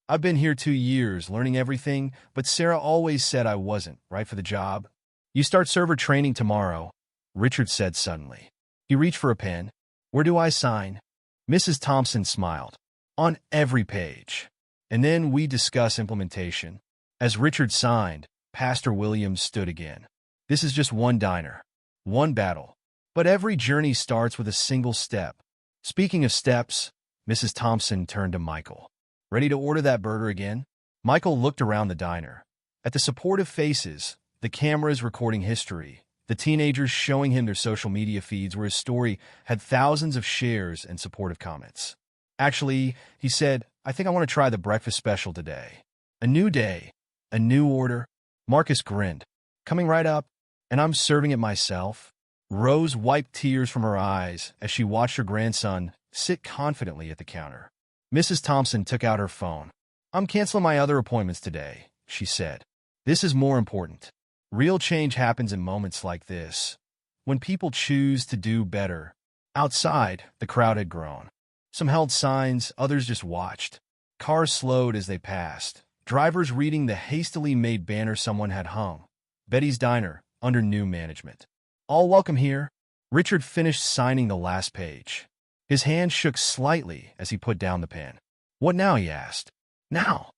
I've been here 2 years, learning everything, but Sarah always said I wasn't right for the job." "You start server training tomorrow," Richard said suddenly. He reached for a pen. "Where do I sign?" Mrs. Thompson smiled. "On every page. And then we discuss implementation." As Richard signed, Pastor Williams stood again. "This is just one diner, one battle. But every journey starts with a single step." Speaking of steps, Mrs. Thompson turned to Michael. "Ready to order that burger again?" Michael looked around the diner. At the supportive faces, the cameras recording history, the teenagers showing him their social media feeds where his story had thousands of shares and supportive comments. "Actually," he said, "I think I want to try the breakfast special today. A new day, a new order." Marcus grinned. "Coming right up, and I'm serving it myself." Rose wiped tears from her eyes as she watched her grandson sit confidently at the counter. Mrs. Thompson took out her phone. "I'm canceling my other appointments today," she said. "This is more important." Real change happens in moments like this, when people choose to do better. Outside, the crowd had grown. Some held signs, others just watched. Cars slowed as they passed, drivers reading the hastily made banner someone had hung. "Betty's Diner, under new management. All welcome here." Richard finished signing the last page. His hand shook slightly as he put down the pen. "What now?" he asked. "Now."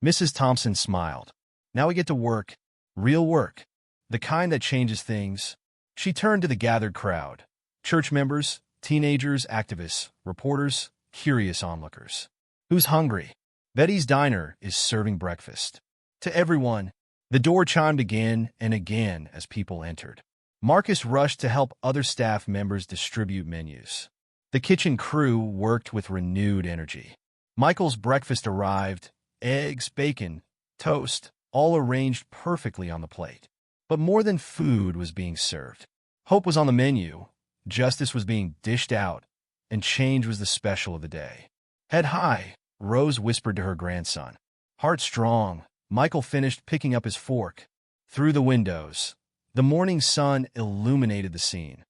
Mrs. Thompson smiled. "Now we get to work. Real work. The kind that changes things." She turned to the gathered crowd. Church members, teenagers, activists, reporters, curious onlookers. "Who's hungry?" Betty's Diner is serving breakfast. To everyone, the door chimed again and again as people entered. Marcus rushed to help other staff members distribute menus. The kitchen crew worked with renewed energy. Michael's breakfast arrived: eggs, bacon, toast, all arranged perfectly on the plate. But more than food was being served. Hope was on the menu, justice was being dished out, and change was the special of the day. Head high, Rose whispered to her grandson. Heart strong, Michael finished picking up his fork. Through the windows, the morning sun illuminated the scene.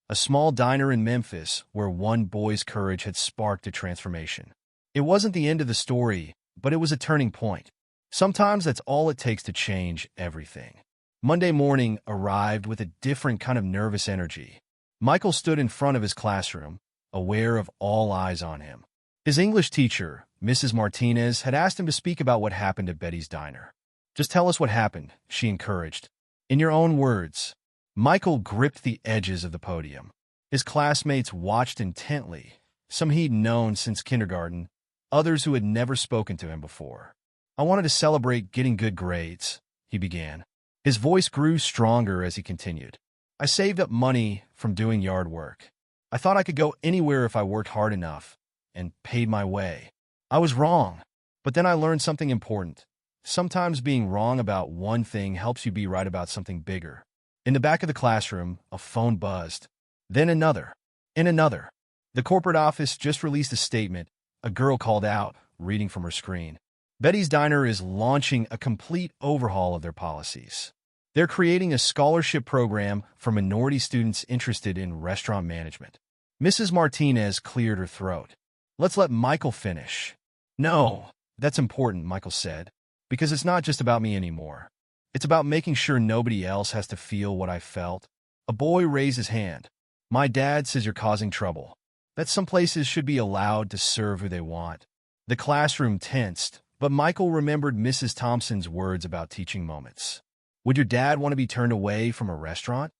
A small diner in Memphis where one boy's courage had sparked a transformation. It wasn't the end of the story, but it was a turning point. Sometimes that's all it takes to change everything. Monday morning arrived with a different kind of nervous energy. Michael stood in front of his classroom, aware of all eyes on him. His English teacher, Mrs. Martinez, had asked him to speak about what happened at Betty's Diner. Just tell us what happened, she encouraged. In your own words. Michael gripped the edges of the podium. His classmates watched intently, some he'd known since kindergarten, others who had never spoken to him before. I wanted to celebrate getting good grades, he began. His voice grew stronger as he continued. I saved up money from doing yard work. I thought I could go anywhere if I worked hard enough and paid my way. I was wrong, but then I learned something important. Sometimes being wrong about one thing helps you be right about something bigger. In the back of the classroom, a phone buzzed. Then another, and another. The corporate office just released a statement. A girl called out, reading from her screen. Betty's Diner is launching a complete overhaul of their policies. They're creating a scholarship program for minority students interested in restaurant management. Mrs. Martinez cleared her throat. Let's let Michael finish. No, that's important, Michael said, because it's not just about me anymore. It's about making sure nobody else has to feel what I felt. A boy raised his hand. My dad says you're causing trouble. That some places should be allowed to serve who they want. The classroom tensed, but Michael remembered Mrs. Thompson's words about teaching moments. Would your dad want to be turned away from a restaurant?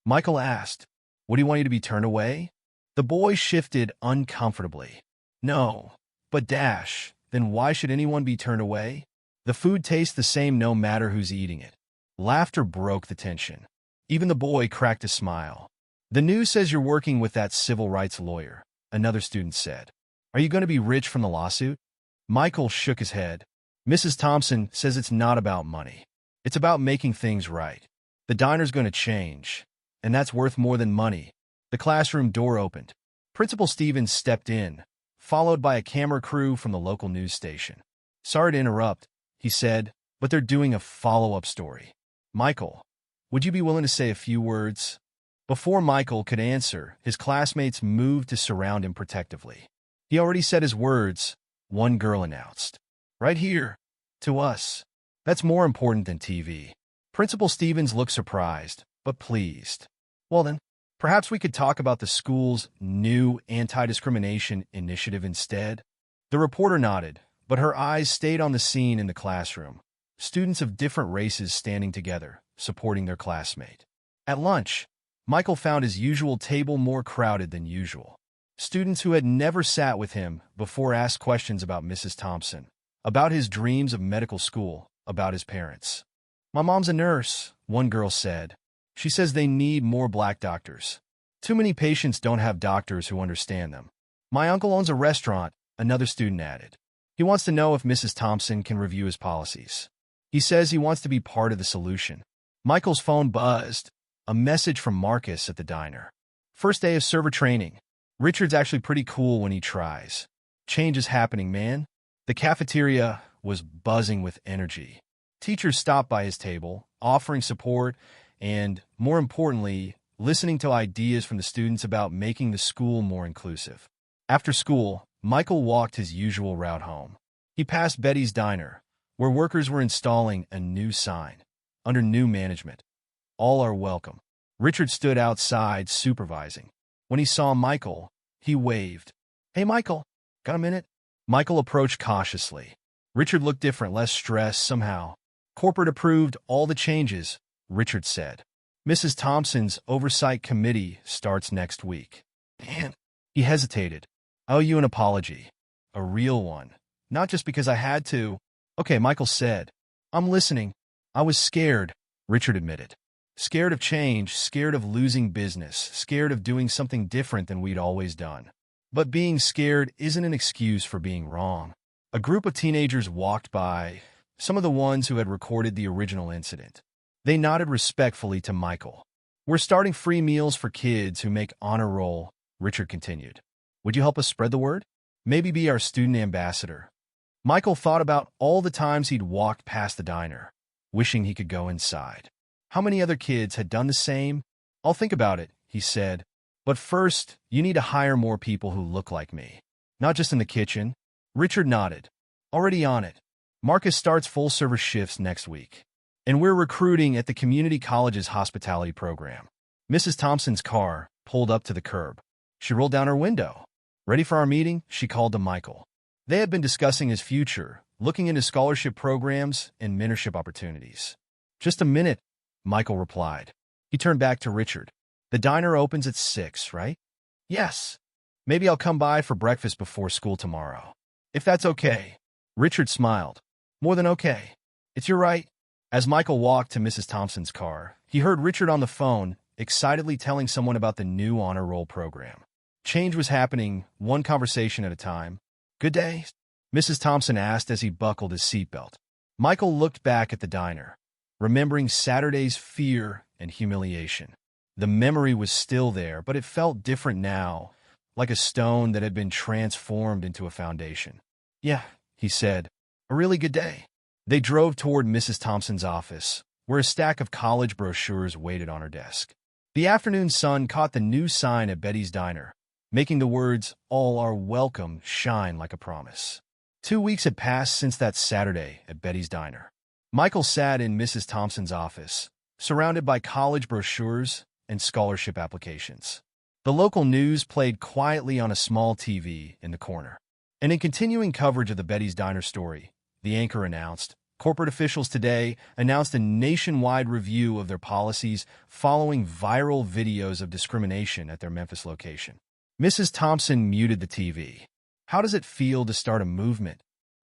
Michael asked. Would he want you to be turned away? The boy shifted uncomfortably. No, but then why should anyone be turned away? The food tastes the same no matter who's eating it. Laughter broke the tension. Even the boy cracked a smile. The news says you're working with that civil rights lawyer, another student said. Are you going to be rich from the lawsuit? Michael shook his head. Mrs. Thompson says it's not about money. It's about making things right. The diner's going to change, and that's worth more than money. The classroom door opened. Principal Stevens stepped in, followed by a camera crew from the local news station. Sorry to interrupt, he said, but they're doing a follow-up story. Michael, would you be willing to say a few words? Before Michael could answer, his classmates moved to surround him protectively. He already said his words, one girl announced. Right here. To us. That's more important than TV. Principal Stevens looked surprised, but pleased. Well then, perhaps we could talk about the school's new anti-discrimination initiative instead? The reporter nodded, but her eyes stayed on the scene in the classroom. Students of different races standing together, supporting their classmate. At lunch, Michael found his usual table more crowded than usual. Students who had never sat with him before asked questions about Mrs. Thompson, about his dreams of medical school, about his parents. My mom's a nurse, one girl said. She says they need more black doctors. Too many patients don't have doctors who understand them. My uncle owns a restaurant, another student added. He wants to know if Mrs. Thompson can review his policies. He says he wants to be part of the solution. Michael's phone buzzed. A message from Marcus at the diner. First day of server training. Richard's actually pretty cool when he tries. Change is happening, man. The cafeteria was buzzing with energy. Teachers stopped by his table, offering support and, more importantly, listening to ideas from the students about making the school more inclusive. After school, Michael walked his usual route home. He passed Betty's Diner, where workers were installing a new sign, under new management. All are welcome. Richard stood outside supervising. When he saw Michael, he waved. Hey, Michael, got a minute? Michael approached cautiously. Richard looked different, less stressed somehow. Corporate approved all the changes, Richard said. Mrs. Thompson's oversight committee starts next week. Man, he hesitated. I owe you an apology. A real one. Not just because I had to. Okay, Michael said. I'm listening. I was scared, Richard admitted. Scared of change, scared of losing business, scared of doing something different than we'd always done. But being scared isn't an excuse for being wrong. A group of teenagers walked by, some of the ones who had recorded the original incident. They nodded respectfully to Michael. We're starting free meals for kids who make honor roll, Richard continued. Would you help us spread the word? Maybe be our student ambassador. Michael thought about all the times he'd walked past the diner, wishing he could go inside. How many other kids had done the same? I'll think about it, he said. But first, you need to hire more people who look like me. Not just in the kitchen. Richard nodded. Already on it. Marcus starts full-service shifts next week. And we're recruiting at the community college's hospitality program. Mrs. Thompson's car pulled up to the curb. She rolled down her window. Ready for our meeting? She called to Michael. They had been discussing his future, looking into scholarship programs and mentorship opportunities. Just a minute, Michael replied. He turned back to Richard. The diner opens at 6, right? Yes. Maybe I'll come by for breakfast before school tomorrow. If that's okay. Richard smiled. More than okay. It's your right. As Michael walked to Mrs. Thompson's car, he heard Richard on the phone, excitedly telling someone about the new honor roll program. Change was happening, one conversation at a time. Good day? Mrs. Thompson asked as he buckled his seatbelt. Michael looked back at the diner, remembering Saturday's fear and humiliation. The memory was still there, but it felt different now, like a stone that had been transformed into a foundation. Yeah, he said. A really good day. They drove toward Mrs. Thompson's office, where a stack of college brochures waited on her desk. The afternoon sun caught the new sign at Betty's Diner, making the words, "All are welcome," shine like a promise. 2 weeks had passed since that Saturday at Betty's Diner. Michael sat in Mrs. Thompson's office, surrounded by college brochures and scholarship applications. The local news played quietly on a small TV in the corner. And in continuing coverage of the Betty's Diner story, the anchor announced, corporate officials today announced a nationwide review of their policies following viral videos of discrimination at their Memphis location. Mrs. Thompson muted the TV. How does it feel to start a movement?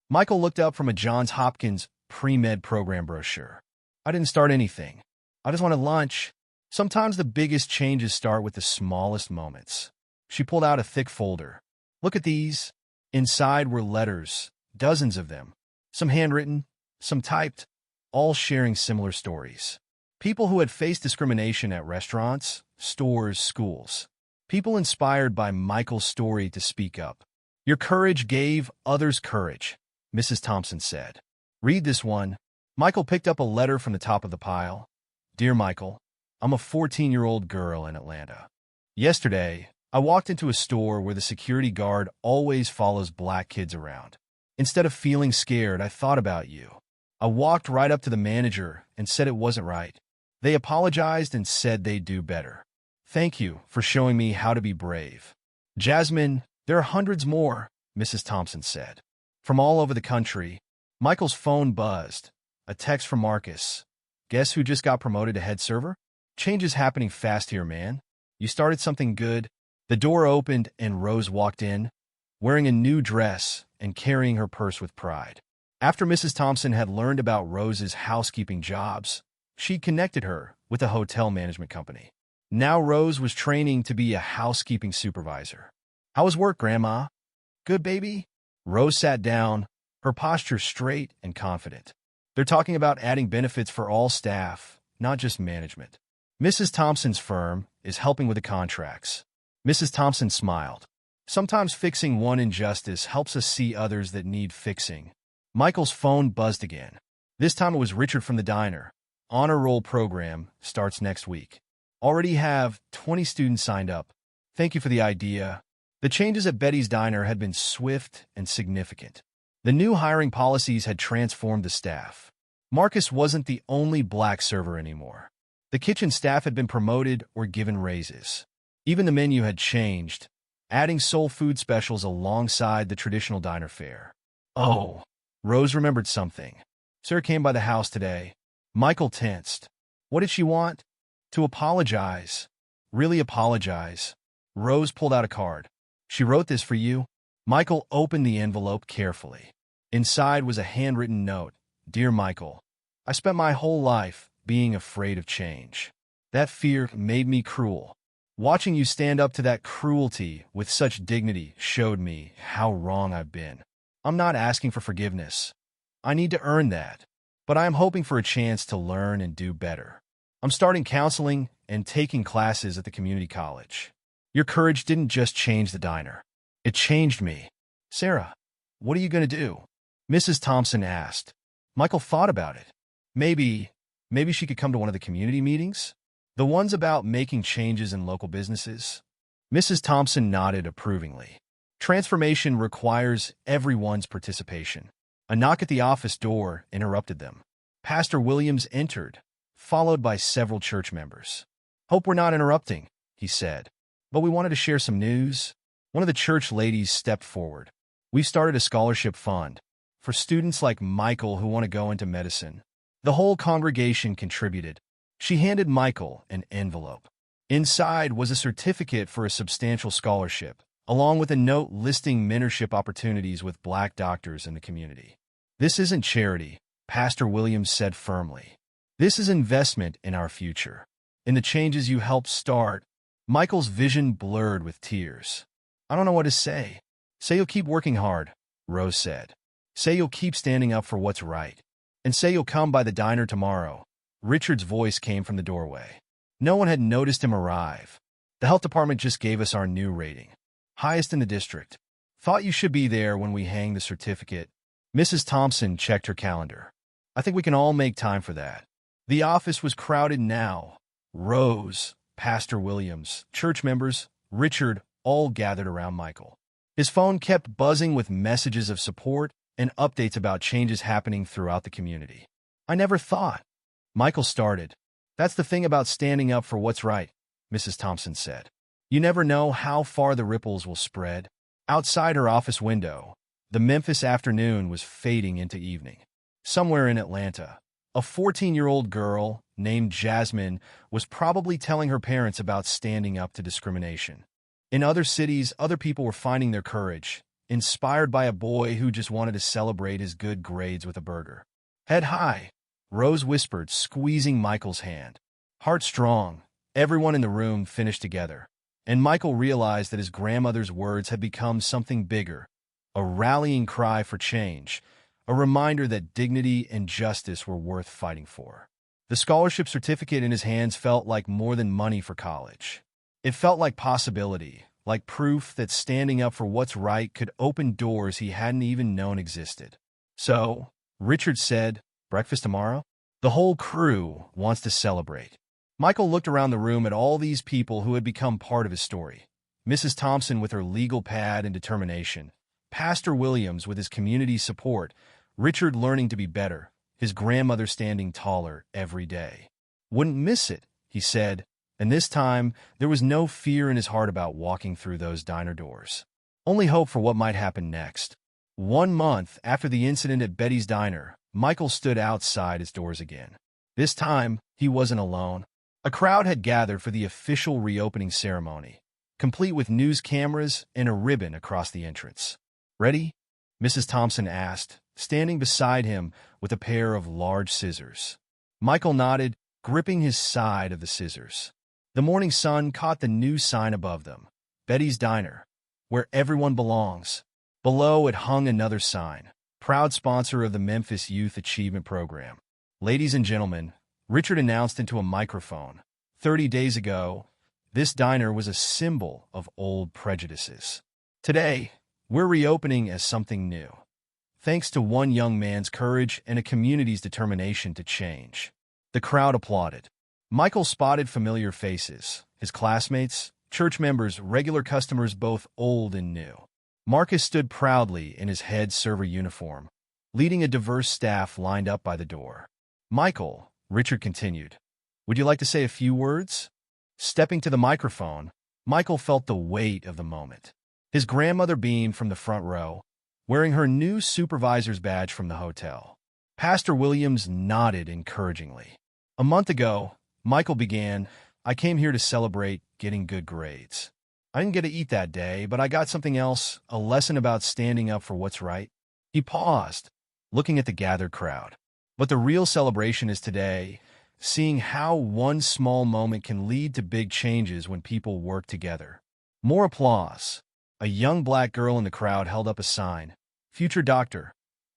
Michael looked up from a Johns Hopkins pre-med program brochure. I didn't start anything. I just wanted lunch. Sometimes the biggest changes start with the smallest moments. She pulled out a thick folder. Look at these. Inside were letters, dozens of them. Some handwritten, some typed, all sharing similar stories. People who had faced discrimination at restaurants, stores, schools. People inspired by Michael's story to speak up. Your courage gave others courage, Mrs. Thompson said. Read this one. Michael picked up a letter from the top of the pile. Dear Michael, I'm a 14-year-old girl in Atlanta. Yesterday, I walked into a store where the security guard always follows black kids around. Instead of feeling scared, I thought about you. I walked right up to the manager and said it wasn't right. They apologized and said they'd do better. Thank you for showing me how to be brave. Jasmine, there are hundreds more, Mrs. Thompson said. From all over the country, Michael's phone buzzed. A text from Marcus. Guess who just got promoted to head server? Change is happening fast here, man. You started something good. The door opened and Rose walked in, wearing a new dress and carrying her purse with pride. After Mrs. Thompson had learned about Rose's housekeeping jobs, she connected her with a hotel management company. Now Rose was training to be a housekeeping supervisor. How was work, Grandma? Good, baby? Rose sat down, her posture straight and confident. They're talking about adding benefits for all staff, not just management. Mrs. Thompson's firm is helping with the contracts. Mrs. Thompson smiled. Sometimes fixing one injustice helps us see others that need fixing. Michael's phone buzzed again. This time it was Richard from the diner. Honor Roll program starts next week. Already have 20 students signed up. Thank you for the idea. The changes at Betty's Diner had been swift and significant. The new hiring policies had transformed the staff. Marcus wasn't the only black server anymore. The kitchen staff had been promoted or given raises. Even the menu had changed, adding soul food specials alongside the traditional diner fare. Oh, Rose remembered something. Sarah came by the house today. Michael tensed. What did she want? To apologize. Really apologize. Rose pulled out a card. She wrote this for you. Michael opened the envelope carefully. Inside was a handwritten note. Dear Michael, I spent my whole life being afraid of change. That fear made me cruel. Watching you stand up to that cruelty with such dignity showed me how wrong I've been. I'm not asking for forgiveness. I need to earn that. But I am hoping for a chance to learn and do better. I'm starting counseling and taking classes at the community college. Your courage didn't just change the diner. It changed me. Sarah, what are you going to do? Mrs. Thompson asked. Michael thought about it. Maybe she could come to one of the community meetings? The ones about making changes in local businesses? Mrs. Thompson nodded approvingly. Transformation requires everyone's participation. A knock at the office door interrupted them. Pastor Williams entered, followed by several church members. Hope we're not interrupting, he said. But we wanted to share some news. One of the church ladies stepped forward. We've started a scholarship fund for students like Michael who want to go into medicine. The whole congregation contributed. She handed Michael an envelope. Inside was a certificate for a substantial scholarship, along with a note listing mentorship opportunities with black doctors in the community. This isn't charity, Pastor Williams said firmly. This is investment in our future, in the changes you helped start. Michael's vision blurred with tears. I don't know what to say. Say you'll keep working hard, Rose said. Say you'll keep standing up for what's right. And say you'll come by the diner tomorrow. Richard's voice came from the doorway. No one had noticed him arrive. The health department just gave us our new rating. Highest in the district. Thought you should be there when we hang the certificate. Mrs. Thompson checked her calendar. I think we can all make time for that. The office was crowded now. Rose, Pastor Williams, church members, Richard, all gathered around Michael. His phone kept buzzing with messages of support and updates about changes happening throughout the community. I never thought. Michael started. That's the thing about standing up for what's right, Mrs. Thompson said. You never know how far the ripples will spread. Outside her office window, the Memphis afternoon was fading into evening. Somewhere in Atlanta, a 14-year-old girl named Jasmine was probably telling her parents about standing up to discrimination. In other cities, other people were finding their courage, inspired by a boy who just wanted to celebrate his good grades with a burger. Head high, Rose whispered, squeezing Michael's hand. Heart strong, everyone in the room finished together, and Michael realized that his grandmother's words had become something bigger, a rallying cry for change, a reminder that dignity and justice were worth fighting for. The scholarship certificate in his hands felt like more than money for college. It felt like possibility, like proof that standing up for what's right could open doors he hadn't even known existed. So, Richard said, breakfast tomorrow? The whole crew wants to celebrate. Michael looked around the room at all these people who had become part of his story. Mrs. Thompson with her legal pad and determination, Pastor Williams with his community support, Richard learning to be better, his grandmother standing taller every day. Wouldn't miss it, he said, and this time there was no fear in his heart about walking through those diner doors. Only hope for what might happen next. 1 month after the incident at Betty's Diner, Michael stood outside his doors again. This time, he wasn't alone. A crowd had gathered for the official reopening ceremony, complete with news cameras and a ribbon across the entrance. Ready? Mrs. Thompson asked, standing beside him with a pair of large scissors. Michael nodded, gripping his side of the scissors. The morning sun caught the new sign above them, Betty's Diner, where everyone belongs. Below it hung another sign, proud sponsor of the Memphis Youth Achievement Program. Ladies and gentlemen, Richard announced into a microphone, 30 days ago, this diner was a symbol of old prejudices. Today, we're reopening as something new, thanks to one young man's courage and a community's determination to change. The crowd applauded. Michael spotted familiar faces, his classmates, church members, regular customers, both old and new. Marcus stood proudly in his head server uniform, leading a diverse staff lined up by the door. Michael, Richard continued, would you like to say a few words? Stepping to the microphone, Michael felt the weight of the moment. His grandmother beamed from the front row, wearing her new supervisor's badge from the hotel. Pastor Williams nodded encouragingly. A month ago, Michael began, I came here to celebrate getting good grades. I didn't get to eat that day, but I got something else, a lesson about standing up for what's right. He paused, looking at the gathered crowd. But the real celebration is today, seeing how one small moment can lead to big changes when people work together. More applause. A young black girl in the crowd held up a sign. Future doctor.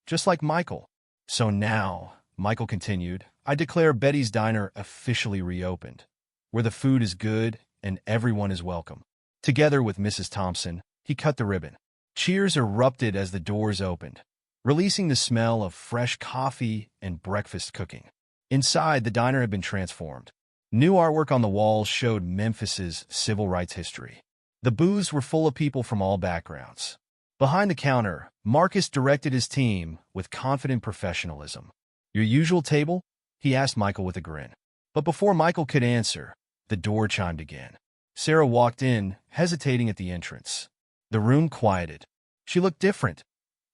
Just like Michael. So now, Michael continued, I declare Betty's Diner officially reopened, where the food is good and everyone is welcome. Together with Mrs. Thompson, he cut the ribbon. Cheers erupted as the doors opened, releasing the smell of fresh coffee and breakfast cooking. Inside, the diner had been transformed. New artwork on the walls showed Memphis's civil rights history. The booths were full of people from all backgrounds. Behind the counter, Marcus directed his team with confident professionalism. Your usual table? He asked Michael with a grin. But before Michael could answer, the door chimed again. Sarah walked in, hesitating at the entrance. The room quieted. She looked different,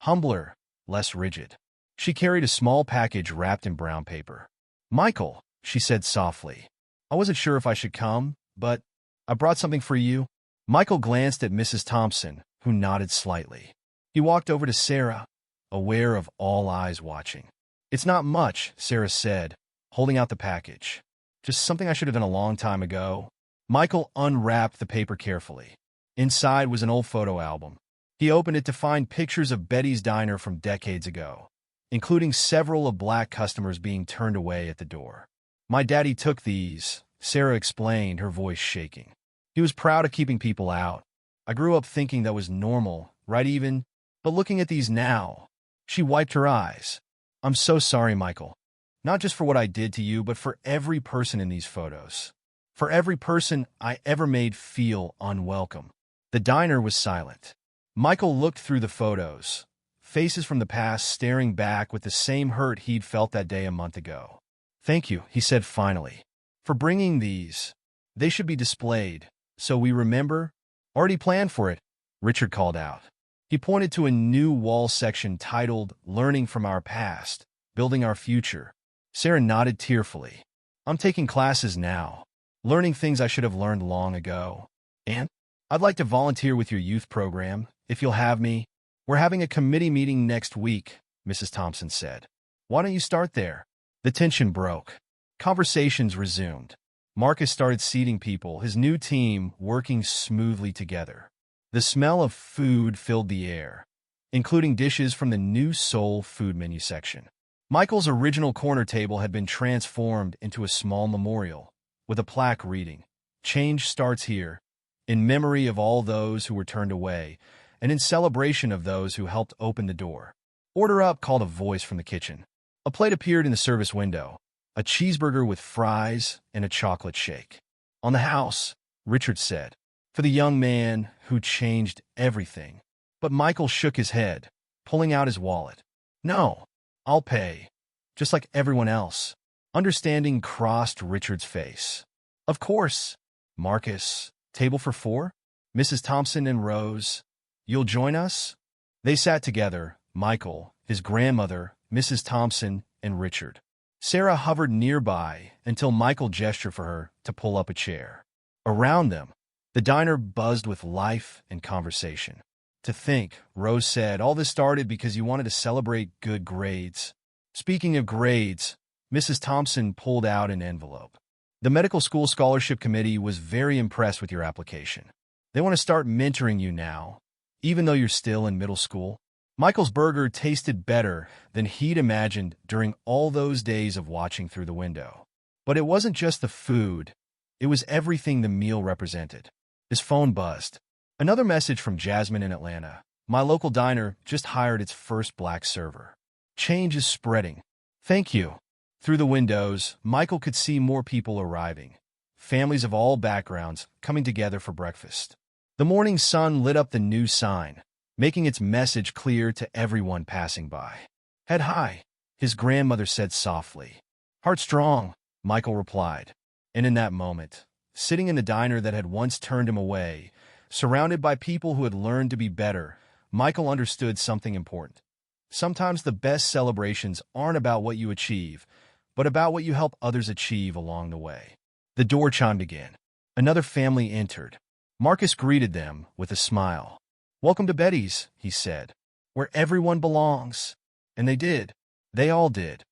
humbler, less rigid. She carried a small package wrapped in brown paper. Michael, she said softly. I wasn't sure if I should come, but I brought something for you. Michael glanced at Mrs. Thompson, who nodded slightly. He walked over to Sarah, aware of all eyes watching. It's not much, Sarah said, holding out the package. Just something I should have done a long time ago. Michael unwrapped the paper carefully. Inside was an old photo album. He opened it to find pictures of Betty's Diner from decades ago, including several of black customers being turned away at the door. My daddy took these, Sarah explained, her voice shaking. He was proud of keeping people out. I grew up thinking that was normal, right even? But looking at these now, she wiped her eyes. I'm so sorry, Michael. Not just for what I did to you, but for every person in these photos. For every person I ever made feel unwelcome. The diner was silent. Michael looked through the photos, faces from the past staring back with the same hurt he'd felt that day a month ago. Thank you, he said finally, for bringing these. They should be displayed, so we remember. Already planned for it, Richard called out. He pointed to a new wall section titled Learning from Our Past, Building Our Future. Sarah nodded tearfully. I'm taking classes now, learning things I should have learned long ago. And I'd like to volunteer with your youth program, if you'll have me. We're having a committee meeting next week, Mrs. Thompson said. Why don't you start there? The tension broke. Conversations resumed. Marcus started seating people, his new team working smoothly together. The smell of food filled the air, including dishes from the new soul food menu section. Michael's original corner table had been transformed into a small memorial, with a plaque reading, Change starts here, in memory of all those who were turned away, and in celebration of those who helped open the door. Order up, called a voice from the kitchen. A plate appeared in the service window, a cheeseburger with fries and a chocolate shake. On the house, Richard said, for the young man who changed everything. But Michael shook his head, pulling out his wallet. No, I'll pay, just like everyone else. Understanding crossed Richard's face. Of course, Marcus. Table for four? Mrs. Thompson and Rose. You'll join us? They sat together, Michael, his grandmother, Mrs. Thompson, and Richard. Sarah hovered nearby until Michael gestured for her to pull up a chair. Around them, the diner buzzed with life and conversation. To think, Rose said, all this started because you wanted to celebrate good grades. Speaking of grades, Mrs. Thompson pulled out an envelope. The Medical School Scholarship Committee was very impressed with your application. They want to start mentoring you now, even though you're still in middle school. Michael's burger tasted better than he'd imagined during all those days of watching through the window. But it wasn't just the food. It was everything the meal represented. His phone buzzed. Another message from Jasmine in Atlanta. My local diner just hired its first black server. Change is spreading. Thank you. Through the windows, Michael could see more people arriving. Families of all backgrounds coming together for breakfast. The morning sun lit up the new sign, making its message clear to everyone passing by. Head high, his grandmother said softly. Heart strong, Michael replied. And in that moment, sitting in the diner that had once turned him away, surrounded by people who had learned to be better, Michael understood something important. Sometimes the best celebrations aren't about what you achieve, but about what you help others achieve along the way. The door chimed again. Another family entered. Marcus greeted them with a smile. Welcome to Betty's, he said. where everyone belongs. And they did. They all did.